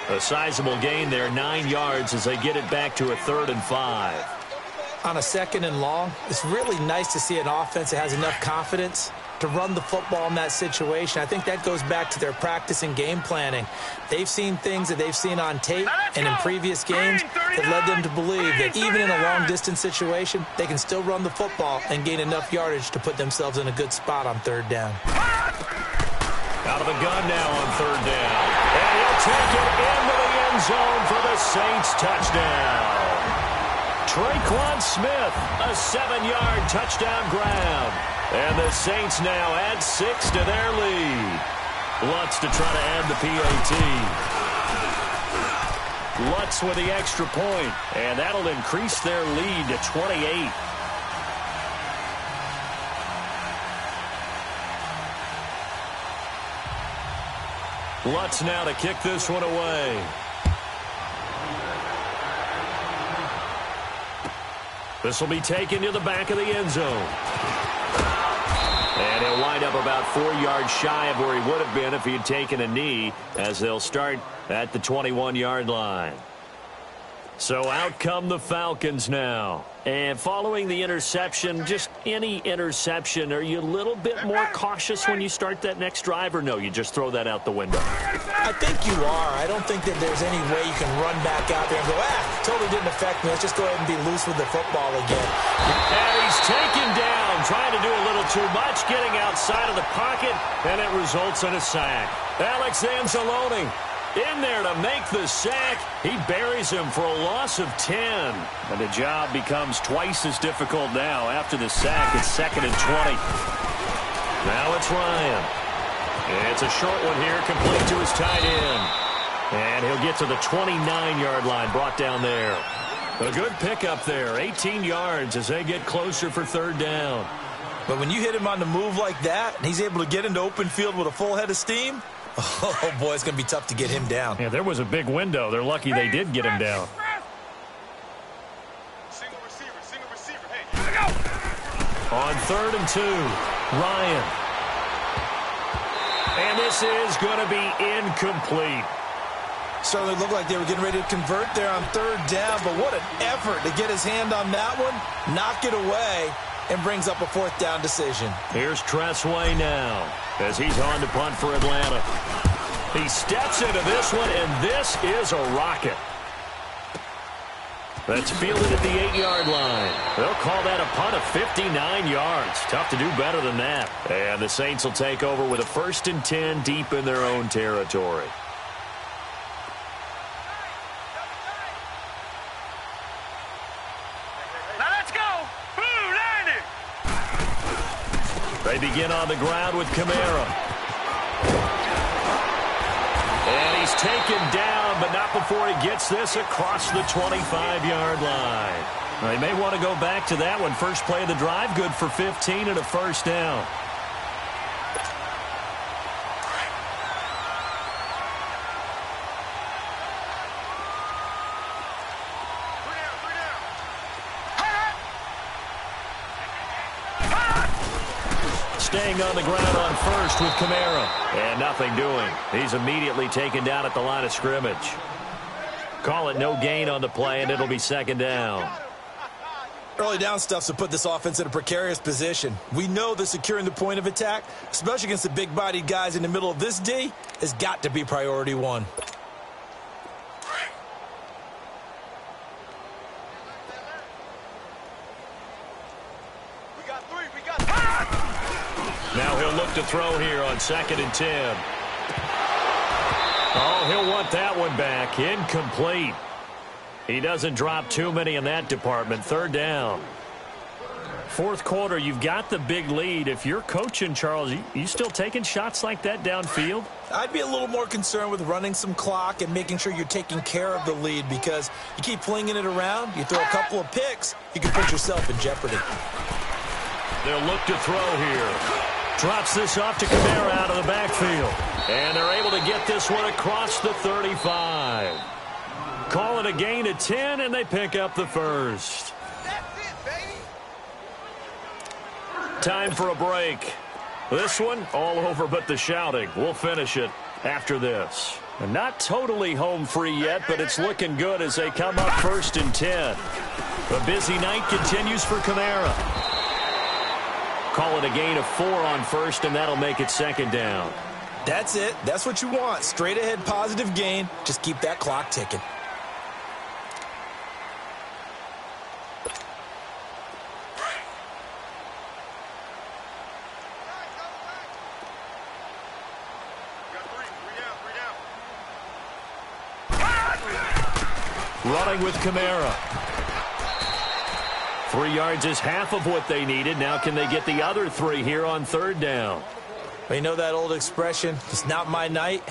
A sizable gain there, 9 yards as they get it back to a 3rd and 5. On a 2nd and long, it's really nice to see an offense that has enough confidence to run the football in that situation. I think that goes back to their practice and game planning. They've seen things that they've seen on tape and in previous games that led them to believe that even in a long-distance situation, they can still run the football and gain enough yardage to put themselves in a good spot on 3rd down. Out of the gun now on 3rd down. And he'll take it into the end zone for the Saints touchdown. Traquan Smith, a 7-yard touchdown grab. And the Saints now add 6 to their lead. Lutz to try to add the PAT. Lutz with the extra point, and that'll increase their lead to 28. Lutz now to kick this one away. This will be taken to the back of the end zone. And he'll wind up about 4 yards shy of where he would have been if he had taken a knee, as they'll start at the 21-yard line. So out come the Falcons now. And following the interception, just any interception, are you a little bit more cautious when you start that next drive, or no, you just throw that out the window? I think you are. I don't think that there's any way you can run back out there and go, totally didn't affect me. Let's just go ahead and be loose with the football again. And he's taken down, trying to do a little too much, getting outside of the pocket, and it results in a sack. Alex Anzalone in there to make the sack. He buries him for a loss of 10. And the job becomes twice as difficult now. After the sack, it's 2nd and 20. Now it's Ryan. It's a short one here, complete to his tight end. And he'll get to the 29-yard line, brought down there. A good pickup there, 18 yards as they get closer for 3rd down. But when you hit him on the move like that, and he's able to get into open field with a full head of steam, oh, boy, it's going to be tough to get him down. Yeah, there was a big window. They're lucky they did get him down. Single receiver. Hey, here we go. On 3rd and 2, Ryan. And this is going to be incomplete. Certainly looked like they were getting ready to convert there on 3rd down, but what an effort to get his hand on that one, knock it away, and brings up a 4th down decision. Here's Tressway now as he's on to punt for Atlanta. He steps into this one, and this is a rocket. That's fielded at the 8-yard line. They'll call that a punt of 59 yards. Tough to do better than that. And the Saints will take over with a 1st and 10 deep in their own territory. They begin on the ground with Kamara. And he's taken down, but not before he gets this across the 25-yard line. They may want to go back to that one. First play of the drive, good for 15 and a 1st down. Staying on the ground on 1st with Kamara. And nothing doing. He's immediately taken down at the line of scrimmage. Call it no gain on the play, and it'll be 2nd down. Early down stuff's to put this offense in a precarious position. We know that securing the point of attack, especially against the big-bodied guys in the middle of this D, has got to be priority 1. Now he'll look to throw here on 2nd and 10. Oh, he'll want that one back. Incomplete. He doesn't drop too many in that department. 3rd down. 4th quarter, you've got the big lead. If you're coaching, Charles, you still taking shots like that downfield? I'd be a little more concerned with running some clock and making sure you're taking care of the lead, because you keep flinging it around, you throw a couple of picks, you can put yourself in jeopardy. They'll look to throw here. Drops this off to Kamara out of the backfield. And they're able to get this one across the 35. Call it a gain of 10, and they pick up the 1st. That's it, baby. Time for a break. This one, all over but the shouting. We'll finish it after this. And not totally home free yet, but it's looking good as they come up 1st and 10. The busy night continues for Kamara. Call it a gain of 4 on 1st, and that'll make it 2nd down. That's it. That's what you want. Straight ahead positive gain. Just keep that clock ticking. Running with Kamara. 3 yards is half of what they needed. Now can they get the other 3 here on 3rd down? Well, you know that old expression, it's not my night.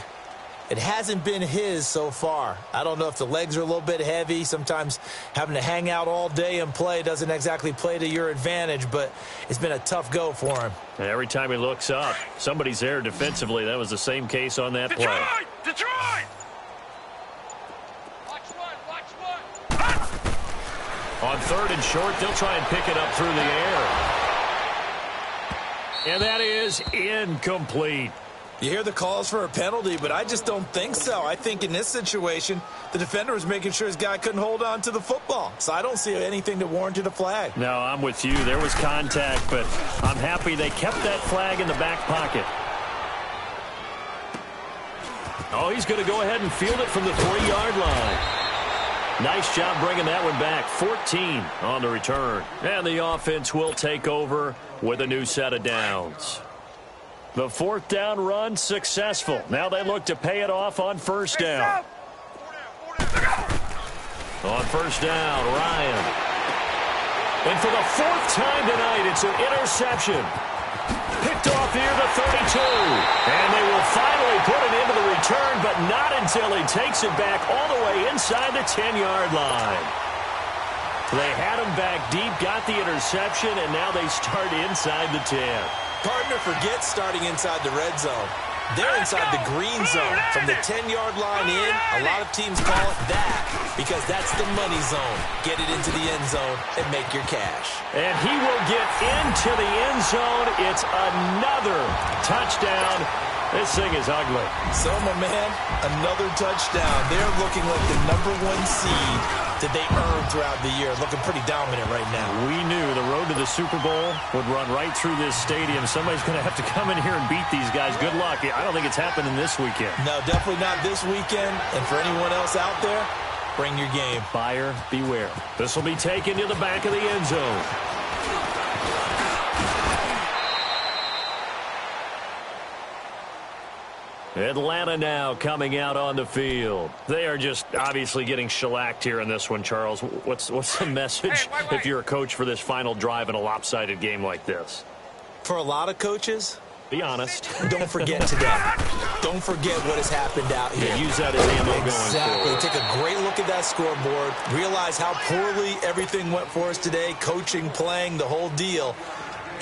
It hasn't been his so far. I don't know if the legs are a little bit heavy. Sometimes having to hang out all day and play doesn't exactly play to your advantage, but it's been a tough go for him. And every time he looks up, somebody's there defensively. That was the same case on that play. Detroit! On 3rd and short, they'll try and pick it up through the air. And that is incomplete. You hear the calls for a penalty, but I just don't think so. I think in this situation, the defender was making sure his guy couldn't hold on to the football. So I don't see anything that warranted a flag. No, I'm with you. There was contact, but I'm happy they kept that flag in the back pocket. Oh, he's going to go ahead and field it from the 3-yard line. Nice job bringing that one back. 14 on the return. And the offense will take over with a new set of downs. The 4th down run successful. Now they look to pay it off on 1st down. On 1st down, Ryan. And for the 4th time tonight, it's an interception. Picked off near the 32. And they will finally put it into the return, but not until he takes it back all the way inside the 10-yard line. They had him back deep, got the interception, and now they start inside the 10. Partner forgets starting inside the red zone. They're inside the green zone. From the 10-yard line in, a lot of teams call it that because that's the money zone. Get it into the end zone and make your cash. And he will get into the end zone. It's another touchdown. This thing is ugly. So, my man, another touchdown. They're looking like the #1 seed that they earned throughout the year. Looking pretty dominant right now. We knew the road to the Super Bowl would run right through this stadium. Somebody's going to have to come in here and beat these guys. Good luck. I don't think it's happening this weekend. No, definitely not this weekend. And for anyone else out there, bring your game. Buyer beware. This will be taken to the back of the end zone. Atlanta now coming out on the field. They are just obviously getting shellacked here in this one, Charles. What's the message if you're a coach for this final drive in a lopsided game like this? For a lot of coaches, be honest. Don't forget today. Don't forget what has happened out here. Use that as ammo going Exactly. forward. Take a great look at that scoreboard. Realize how poorly everything went for us today. Coaching, playing, the whole deal.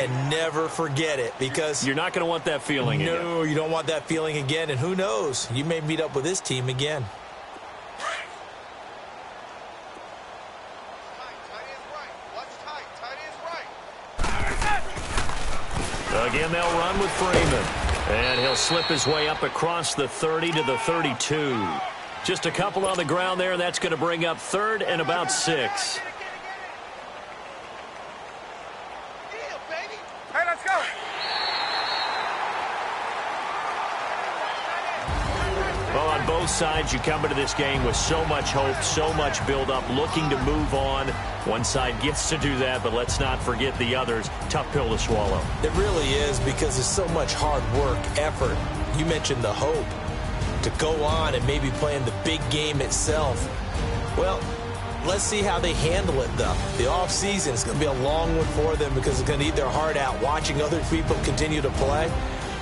And never forget it, because you're not going to want that feeling again. No, you don't want that feeling again. And who knows? You may meet up with this team again. Again, they'll run with Freeman. And he'll slip his way up across the 30 to the 32. Just a couple on the ground there, and that's going to bring up 3rd and about 6. Hey, let's go. Well, on both sides, you come into this game with so much hope, so much build-up, looking to move on. One side gets to do that, but let's not forget the others. Tough pill to swallow. It really is, because there's so much hard work, effort. You mentioned the hope to go on and maybe play in the big game itself. Well, let's see how they handle it, though. The offseason is going to be a long one for them, because it's going to eat their heart out watching other people continue to play.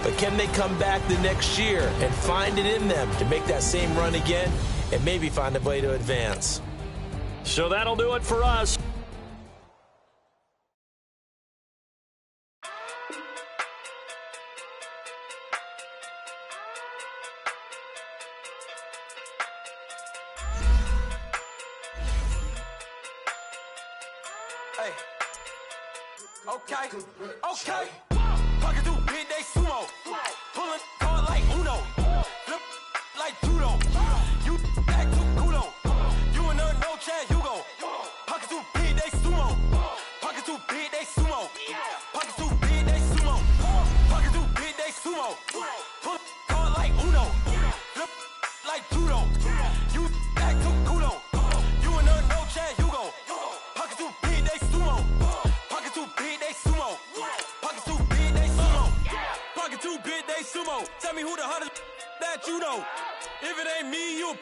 But can they come back the next year and find it in them to make that same run again and maybe find a way to advance? So that'll do it for us. Hey. Okay. Pocket through big day sumo. Pulling card like Uno. Flip like judo. You act too kudo. You and her no chance, you go. Pocket through big day sumo. Pocket through big day sumo. Pocket through big day sumo. Pocket through big day sumo. Pull card like Uno. Flip like judo. You act too kudo. You and her no chance, you go. Pocket through big day sumo. Pocket through big day sumo. Pocket through big day sumo. Pocket through big day sumo. Tell me who the hottest that you know. If it ain't me, you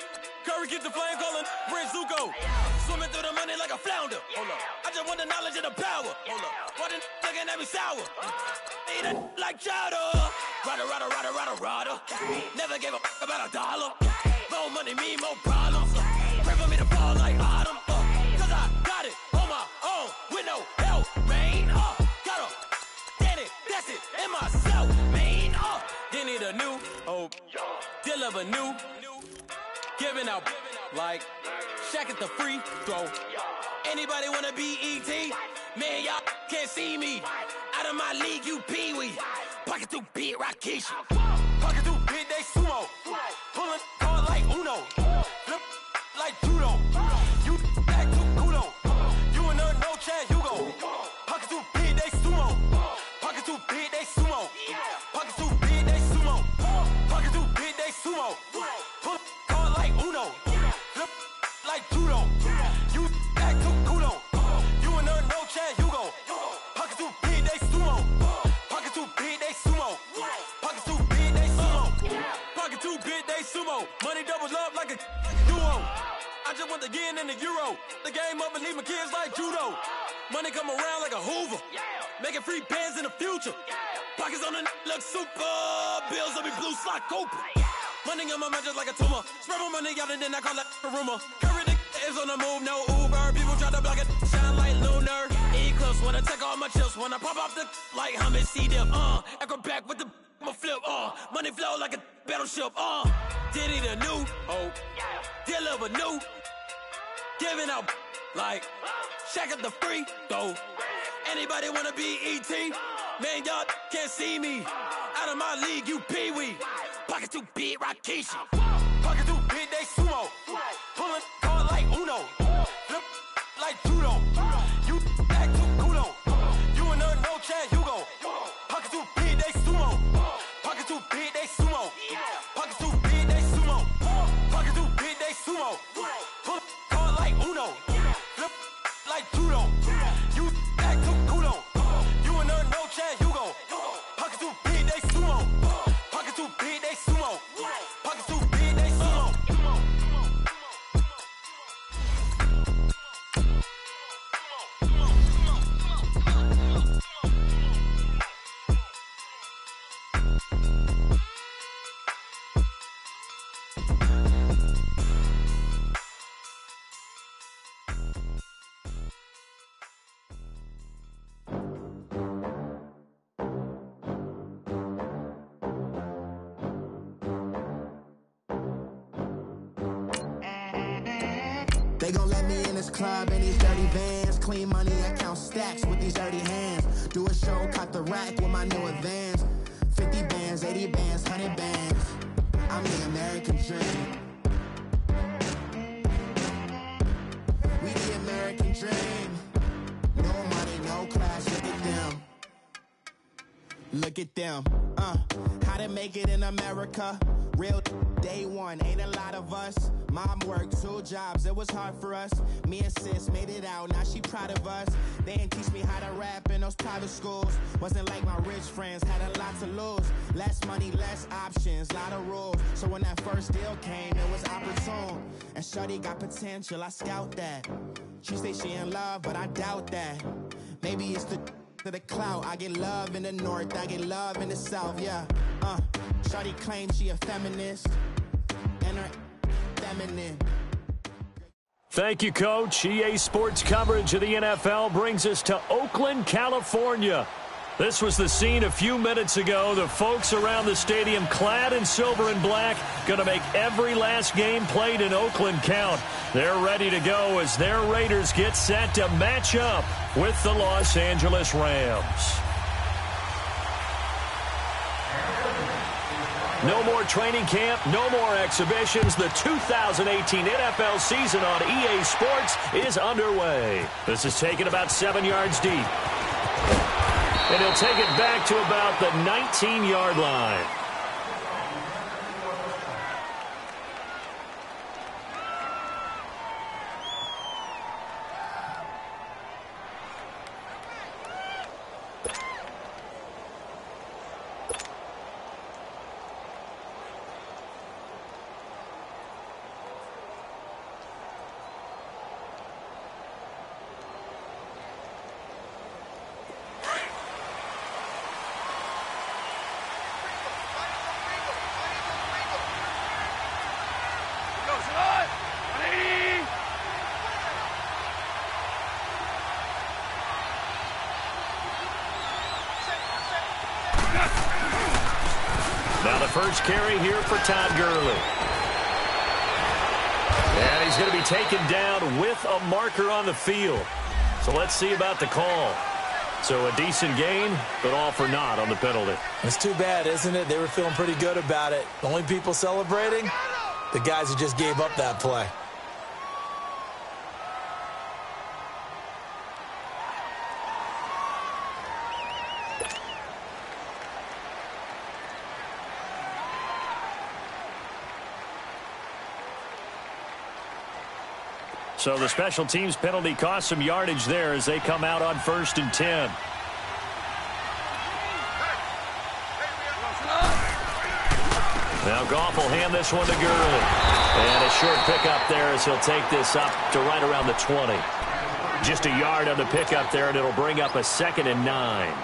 Curry get the flame calling Prince Zuko. Swimming through the money like a flounder. Hold up. I just want the knowledge and the power. Hold up. Why the looking at me sour? Eat it like chowder. Rada. Never gave a about $1. More money, me, more problems. Pray for me to fall like autumn. Cause I got it on my own with no help, man. Got a daddy, that's it, in myself, man. They need a new hope, deliver new, giving out like Shaq at the free throw. Anybody wanna be ET? Man, y'all can't see me. I Out of my league, you pee-wee. Pocket too big, Rakish. Pocket too big, they sumo. Pulling card like Uno. Flip like judo. You act too kudo. You and her, no Chad Hugo. Pocket too big, they sumo. Pocket too big, they sumo. Pocket too big, they sumo. Pocket too big, they sumo. Pull card like Uno. Flip like judo. You act too kudo. You and her, no Chad Hugo. Pocket too big, they sumo. Pocket too big, they sumo. Pocket too big, they sumo. Pocket too big, they sumo. Money doubles up like a duo. I just want the yen and the euro. The game up and leave my kids like judo. Money come around like a Hoover. Making free bands in the future. Pockets on the look super. Bills on me blue slot Cooper. Money on my mind just like a tumor. Spread my money out and then I call that a rumor. Curry the is on the move, no Uber. People try to block it, shine like lunar. Eclipse when I take all my chips. When I pop off the like hummus C-dip. Echo back with the flip. Money flow like a battleship. Diddy the new. Deliver new. Giving out like shack up the free throw. Anybody wanna be ET? Man, y'all can't see me. Out of my league, you pee-wee. Pocket too big, Rakishi. Pocket too big, they sumo. Pulling card like Uno. Flip like judo. You act too kudo. You and her, no Chad Hugo. Pocket too big, they sumo. Pocket too big, they sumo. Pocket too big, they sumo. Pocket too big, they sumo. Pull card like Uno. Flip like judo. You act too kudo. You and her, no Chad Hugo. Pocket too big, they sumo. Pocket too big, they sumo. Pocket too big, they sumo. They gon' let me in this club in these dirty vans. Clean money, I count stacks with these dirty hands. Do a show, caught the rack with my new advance. 50 bands, 80 bands, 100 bands. I'm the American dream. We the American dream. No money, no class, look at them. Look at them, how to make it in America. Real day one, ain't a lot of us. Mom worked 2 jobs, it was hard for us. Me and sis made it out, now she proud of us. They didn't teach me how to rap in those private schools. Wasn't like my rich friends, had a lot to lose. Less money, less options, lot of rules. So when that first deal came, it was opportune. And shorty got potential, I scout that. She say she in love, but I doubt that. Maybe it's to the clout. I get love in the north, I get love in the south, yeah. Shorty claims she a feminist, and her feminine. Thank you, Coach. EA Sports coverage of the NFL brings us to Oakland, California. This was the scene a few minutes ago. The folks around the stadium clad in silver and black going to make every last game played in Oakland count. They're ready to go as their Raiders get set to match up with the Los Angeles Rams. No more training camp, no more exhibitions. The 2018 NFL season on EA Sports is underway. This is taken about 7 yards deep. And he'll take it back to about the 19-yard line. Now the first carry here for Todd Gurley. And he's going to be taken down with a marker on the field. So let's see about the call. So a decent gain, but all for naught on the penalty. It's too bad, isn't it? They were feeling pretty good about it. The only people celebrating, the guys who just gave up that play. So the special teams penalty cost some yardage there as they come out on 1st and 10. Now Goff will hand this one to Gurley. And a short pickup there as he'll take this up to right around the 20. Just a yard on the pickup there, and it'll bring up a 2nd and 9.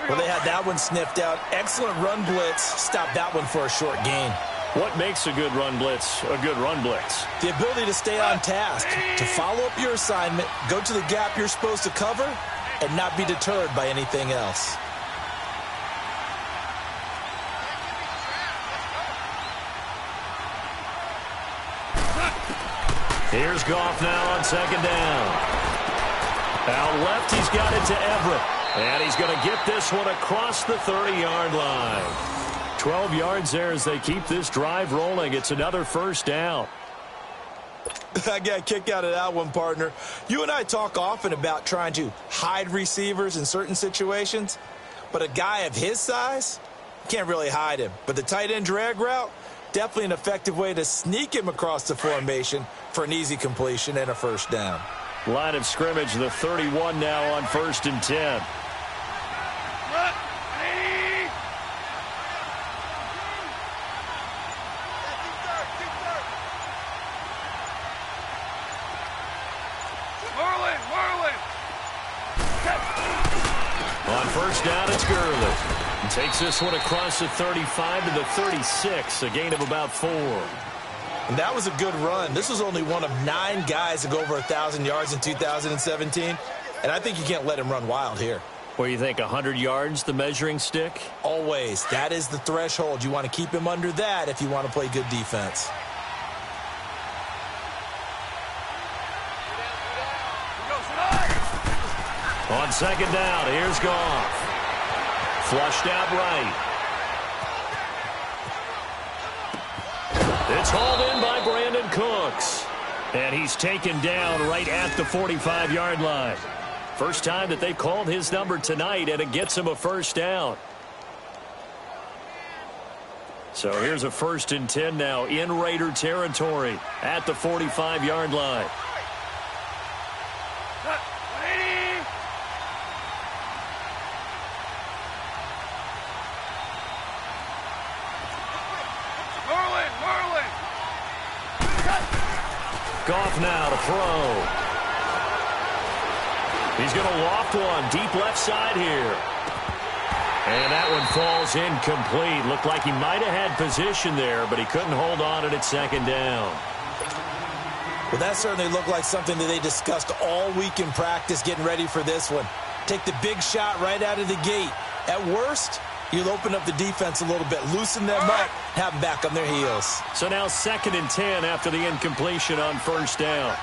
Well, they had that one sniffed out. Excellent run blitz. Stopped that one for a short gain. What makes a good run blitz a good run blitz? The ability to stay on task, to follow up your assignment, go to the gap you're supposed to cover, and not be deterred by anything else. Here's Goff now on 2nd down. Out left, he's got it to Everett. And he's going to get this one across the 30-yard line. 12 yards there as they keep this drive rolling. It's another 1st down. I got a kick out of that one, partner. You and I talk often about trying to hide receivers in certain situations, but a guy of his size, can't really hide him. But the tight end drag route, definitely an effective way to sneak him across the formation for an easy completion and a 1st down. Line of scrimmage, the 31 now on 1st and 10. On 1st down, it's Gurley. He takes this one across the 35 to the 36, a gain of about 4. And that was a good run. This was only one of 9 guys to go over 1,000 yards in 2017, and I think you can't let him run wild here. Where you think 100 yards, the measuring stick? Always. That is the threshold. You want to keep him under that if you want to play good defense. On 2nd down, here's Goff. Flushed out right. It's hauled in by Brandon Cooks. And he's taken down right at the 45-yard line. First time that they've called his number tonight, and it gets him a 1st down. So here's a 1st and 10 now in Raider territory at the 45-yard line. Goff now to throw. He's going to loft one deep left side here. And that one falls incomplete. Looked like he might have had position there, but he couldn't hold on it at 2nd down. Well, that certainly looked like something that they discussed all week in practice getting ready for this one. Take the big shot right out of the gate. At worst, you'll open up the defense a little bit, loosen them up, have them back on their heels. So now 2nd and 10 after the incompletion on 1st down.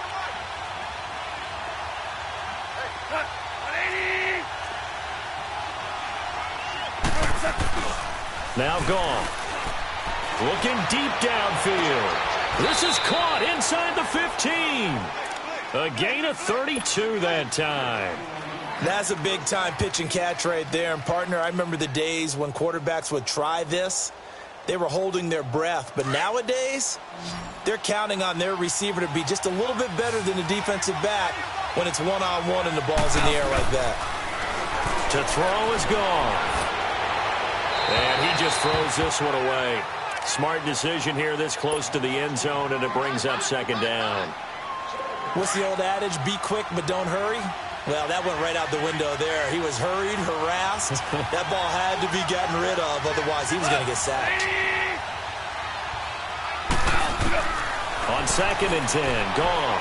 Now Goff. Looking deep downfield. This is caught inside the 15. A gain of 32 that time. That's a big-time pitch and catch right there. And, partner, I remember the days when quarterbacks would try this. They were holding their breath. But nowadays, they're counting on their receiver to be just a little bit better than the defensive back when it's one-on-one and the ball's in the air like that. To throw is Goff. And he just throws this one away. Smart decision here this close to the end zone, and it brings up 2nd down. What's the old adage? Be quick, but don't hurry. Well, that went right out the window there. He was hurried, harassed. That ball had to be gotten rid of, otherwise he was going to get sacked. On 2nd and 10, Goff.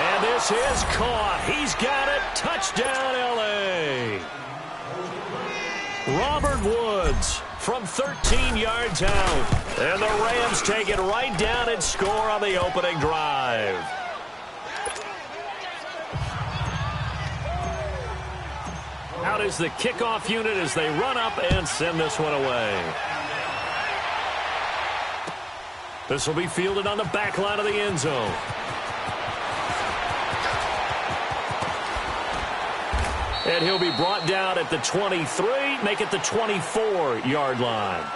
And this is caught. He's got it. Touchdown, L.A. Robert Woods from 13 yards out. And the Rams take it right down and score on the opening drive. Out is the kickoff unit as they run up and send this one away. This will be fielded on the back line of the end zone. And he'll be brought down at the 23, make it the 24-yard line.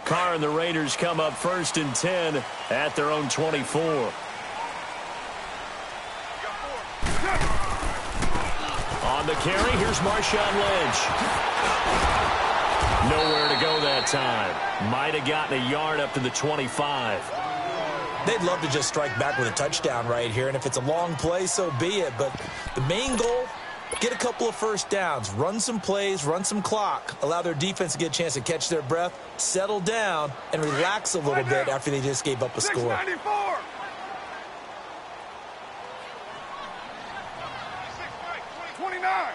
Carr and the Raiders come up 1st and 10 at their own 24. On the carry, here's Marshawn Lynch. Nowhere to go that time. Might have gotten a yard up to the 25. They'd love to just strike back with a touchdown right here, and if it's a long play, so be it. But the main goal, get a couple of first downs, run some plays, run some clock, allow their defense to get a chance to catch their breath, settle down, and relax a little bit after they just gave up a score. 694. 29.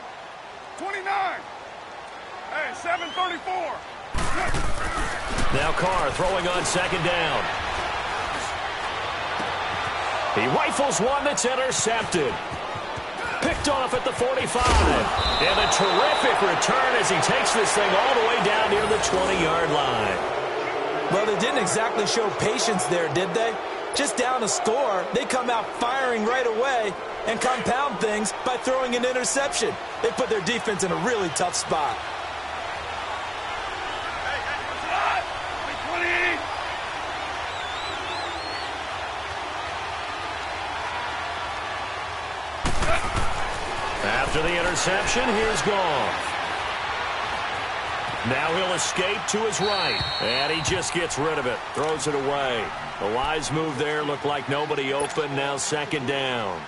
29. Hey, 734. Now Carr throwing on 2nd down. He rifles one that's intercepted. Picked off at the 45. And a terrific return as he takes this thing all the way down near the 20-yard line. Well, they didn't exactly show patience there, did they? Just down a score, they come out firing right away and compound things by throwing an interception. They put their defense in a really tough spot. After the interception, here's Goff. Now he'll escape to his right. And he just gets rid of it. Throws it away. The wise move there. Looked like nobody open. Now 2nd down.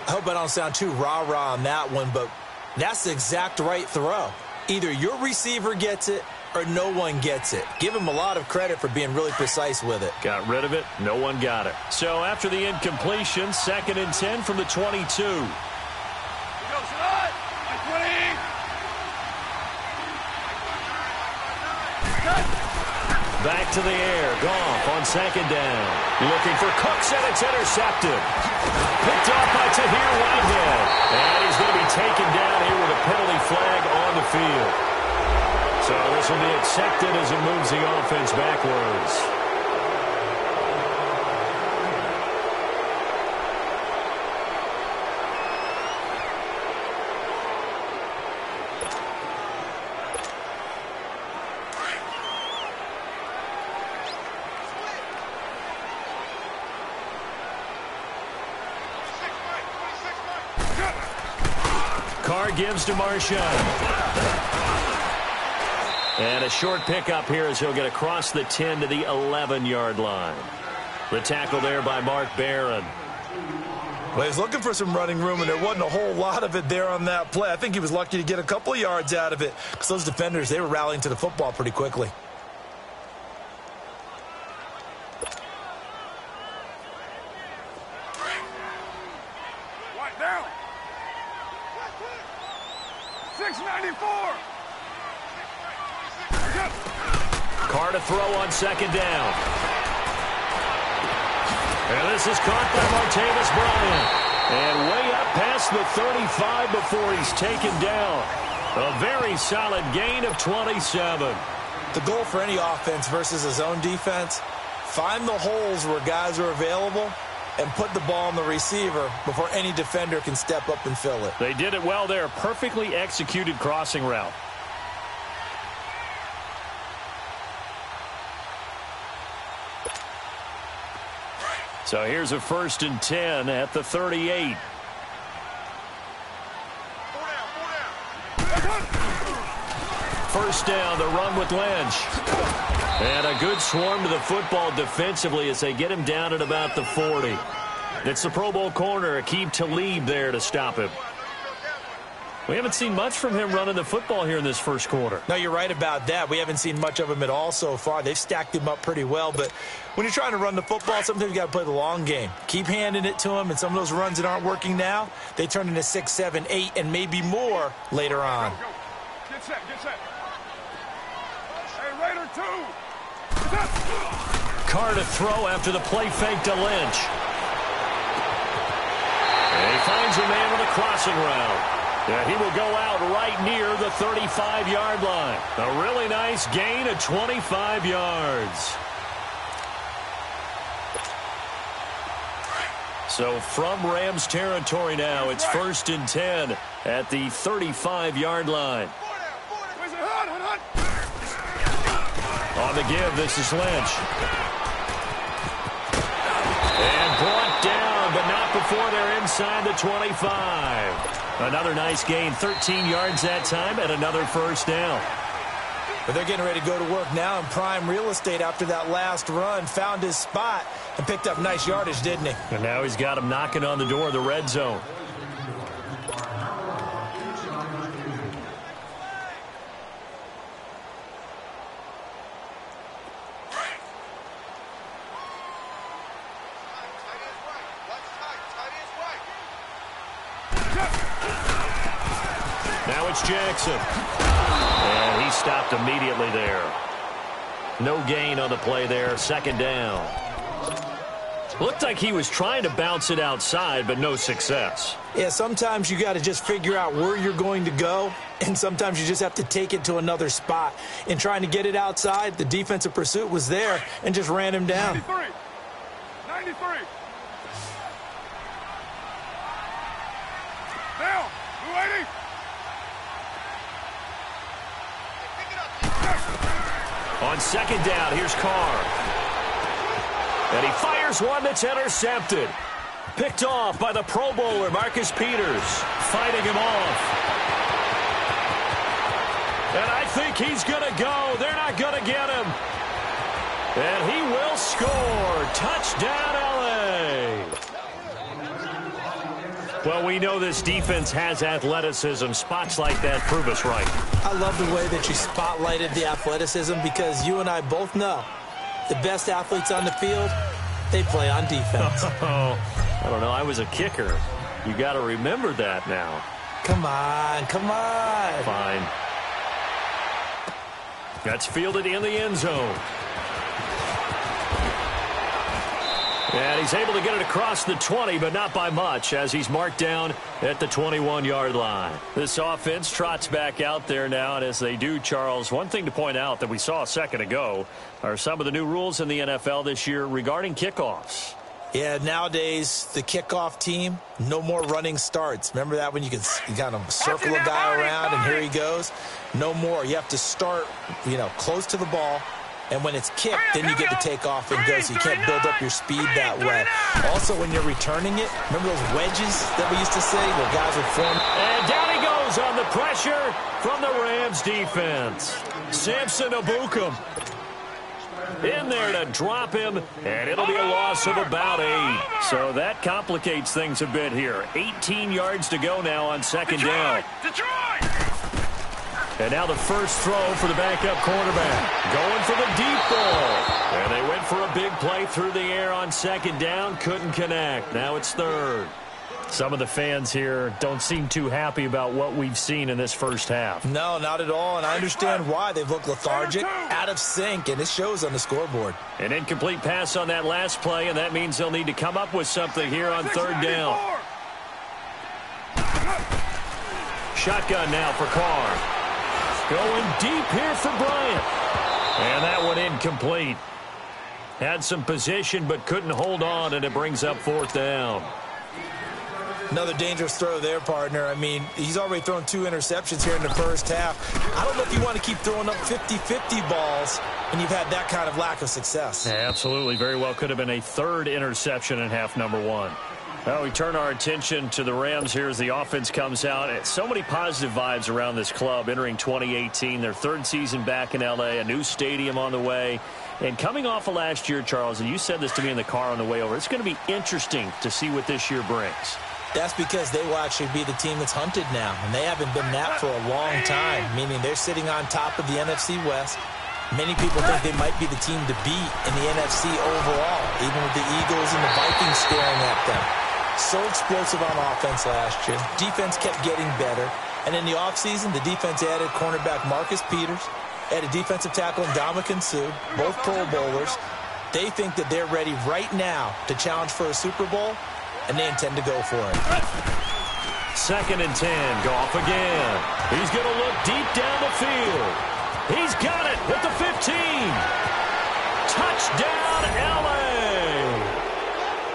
I hope I don't sound too rah-rah on that one, but that's the exact right throw. Either your receiver gets it or no one gets it. Give him a lot of credit for being really precise with it. Got rid of it. No one got it. So after the incompletion, 2nd and 10 from the 22. Back to the air. Goff on 2nd down. Looking for Cooks, and it's intercepted. Picked off by Tahir Whitehead. And he's going to be taken down here with a penalty flag on the field. So this will be accepted as it moves the offense backwards. Carr gives to Marshawn. And a short pickup here as he'll get across the 10 to the 11-yard line. The tackle there by Mark Barron. Well, he's looking for some running room, and there wasn't a whole lot of it there on that play. I think he was lucky to get a couple of yards out of it because those defenders, they were rallying to the football pretty quickly. White down. 694. Carr to throw on 2nd down. And this is caught by Martavis Bryant. And way up past the 35 before he's taken down. A very solid gain of 27. The goal for any offense versus his own defense, find the holes where guys are available and put the ball on the receiver before any defender can step up and fill it. They did it well there. Perfectly executed crossing route. So here's a 1st and 10 at the 38. First down, the run with Lynch. And a good swarm to the football defensively as they get him down at about the 40. It's the Pro Bowl corner, Aqib Talib there to stop him. We haven't seen much from him running the football here in this first quarter. No, you're right about that. We haven't seen much of him at all so far. They've stacked him up pretty well, but when you're trying to run the football, sometimes you got to play the long game. Keep handing it to him, and some of those runs that aren't working now, they turn into 6, 7, 8, and maybe more later on. Go. Get set, get set. Hey, Raider 2. Carr to throw after the play fake to Lynch. And he finds a man with a crossing route. Yeah, he will go out right near the 35-yard line. A really nice gain of 25 yards. So from Rams territory now, it's 1st and 10 at the 35-yard line. On the give, this is Lynch. And brought down, but not before they're inside the 25. Another nice gain, 13 yards that time, and another first down. But they're getting ready to go to work now in prime real estate after that last run. Found his spot and picked up nice yardage, didn't he? And now he's got him knocking on the door of the red zone. Now it's Jackson. And he stopped immediately there. No gain on the play there. 2nd down. Looked like he was trying to bounce it outside, but no success. Yeah, sometimes you got to just figure out where you're going to go, and sometimes you just have to take it to another spot. In trying to get it outside, the defensive pursuit was there and just ran him down. 93. Down. 280. On 2nd down, here's Carr. And he fires one that's intercepted. Picked off by the Pro Bowler, Marcus Peters. Fighting him off. And I think he's going to go. They're not going to get him. And he will score. Touchdown, L.A. Well, we know this defense has athleticism. Spots like that prove us right. I love the way that you spotlighted the athleticism because you and I both know the best athletes on the field, they play on defense. Oh, I don't know. I was a kicker. You got to remember that now. Come on, come on. Fine. That's fielded in the end zone. And he's able to get it across the 20, but not by much, as he's marked down at the 21-yard line. This offense trots back out there now, and as they do, Charles, one thing to point out that we saw a second ago are some of the new rules in the NFL this year regarding kickoffs. Yeah, nowadays, the kickoff team, no more running starts. Remember that when you kind of circle a guy around and here he goes? No more. You have to start, close to the ball. And when it's kicked, then you get to take off and go, so you can't build up your speed that way. Also, when you're returning it, remember those wedges that we used to say where guys would form? And down he goes on the pressure from the Rams defense. Samson Abukum in there to drop him, and it'll be a loss of about 8. So that complicates things a bit here. 18 yards to go now on 2nd down. And now the first throw for the backup quarterback. Going for the deep ball. And they went for a big play through the air on 2nd down. Couldn't connect. Now it's 3rd. Some of the fans here don't seem too happy about what we've seen in this first half. No, not at all. And I understand why. They've looked lethargic, out of sync, and it shows on the scoreboard. An incomplete pass on that last play, and that means they'll need to come up with something here on 3rd down. Shotgun now for Carr. Going deep here for Bryant. And that one incomplete. Had some position but couldn't hold on, and it brings up 4th down. Another dangerous throw there, partner. I mean, he's already thrown 2 interceptions here in the first half. I don't know if you want to keep throwing up 50-50 balls when you've had that kind of lack of success. Yeah, absolutely. Very well could have been a 3rd interception in half number 1. Well, we turn our attention to the Rams here as the offense comes out. So many positive vibes around this club entering 2018. Their 3rd season back in L.A., a new stadium on the way. And coming off of last year, Charles, and you said this to me in the car on the way over, it's going to be interesting to see what this year brings. That's because they will actually be the team that's hunted now, and they haven't been that for a long time, meaning they're sitting on top of the NFC West. Many people think they might be the team to beat in the NFC overall, even with the Eagles and the Vikings staring at them. So explosive on offense last year. Defense kept getting better. And in the offseason, the defense added cornerback Marcus Peters, added defensive tackle Ndamukong Suh, both Pro Bowlers. They think that they're ready right now to challenge for a Super Bowl, and they intend to go for it. 2nd and 10. Goff again. He's going to look deep down the field. He's got it at the 15. Touchdown, L.A.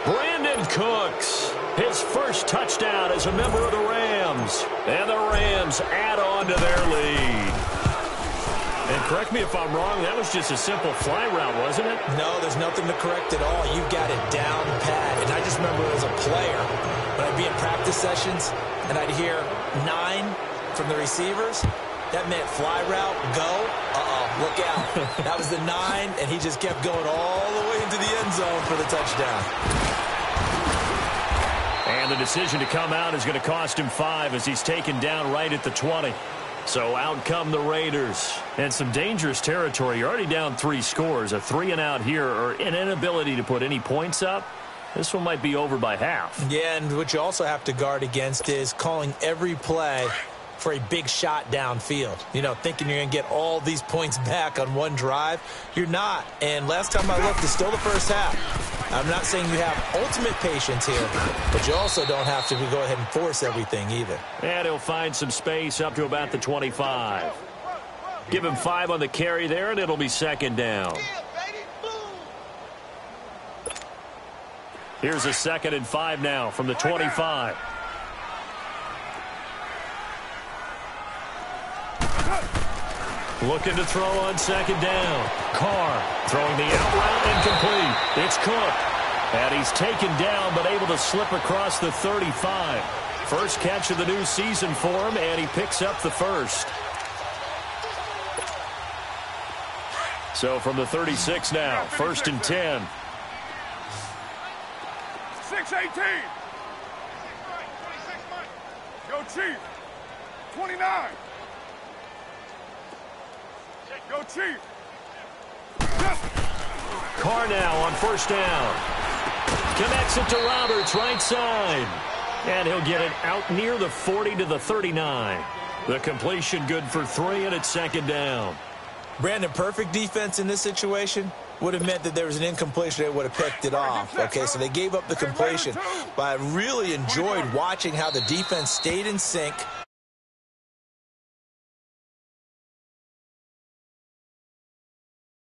Brandon Cooks, his first touchdown as a member of the Rams. And the Rams add on to their lead. And correct me if I'm wrong, that was just a simple fly route, wasn't it? No, there's nothing to correct at all. You've got it down pat. And I just remember as a player, when I'd be in practice sessions and I'd hear 9 from the receivers, that meant fly route, go. Look out. That was the 9, and he just kept going all the way into the end zone for the touchdown. And the decision to come out is going to cost him 5 as he's taken down right at the 20. So out come the Raiders. And some dangerous territory. You're already down 3 scores. A 3-and-out here, or an inability to put any points up. This one might be over by half. Yeah, and what you also have to guard against is calling every play for a big shot downfield. You know, thinking you're going to get all these points back on one drive. You're not. And last time I looked, it's still the first half. I'm not saying you have ultimate patience here, but you also don't have to go ahead and force everything either. And he'll find some space up to about the 25. Give him 5 on the carry there, and it'll be 2nd down. Here's a 2nd and 5 now from the 25. Looking to throw on 2nd down. Carr throwing the out route incomplete. It's Cook. And he's taken down but able to slip across the 35. First catch of the new season for him, and he picks up the first. So from the 36 now, 1st and 10. 6-18. Go Chief. 29. Go Chief. Carr now on 1st down. Connects it to Roberts, right side. And he'll get it out near the 40 to the 39. The completion good for 3, and it's 2nd down. Brandon, perfect defense in this situation would have meant that there was an incompletion. They would have picked it off. Okay, so they gave up the completion. But I really enjoyed watching how the defense stayed in sync,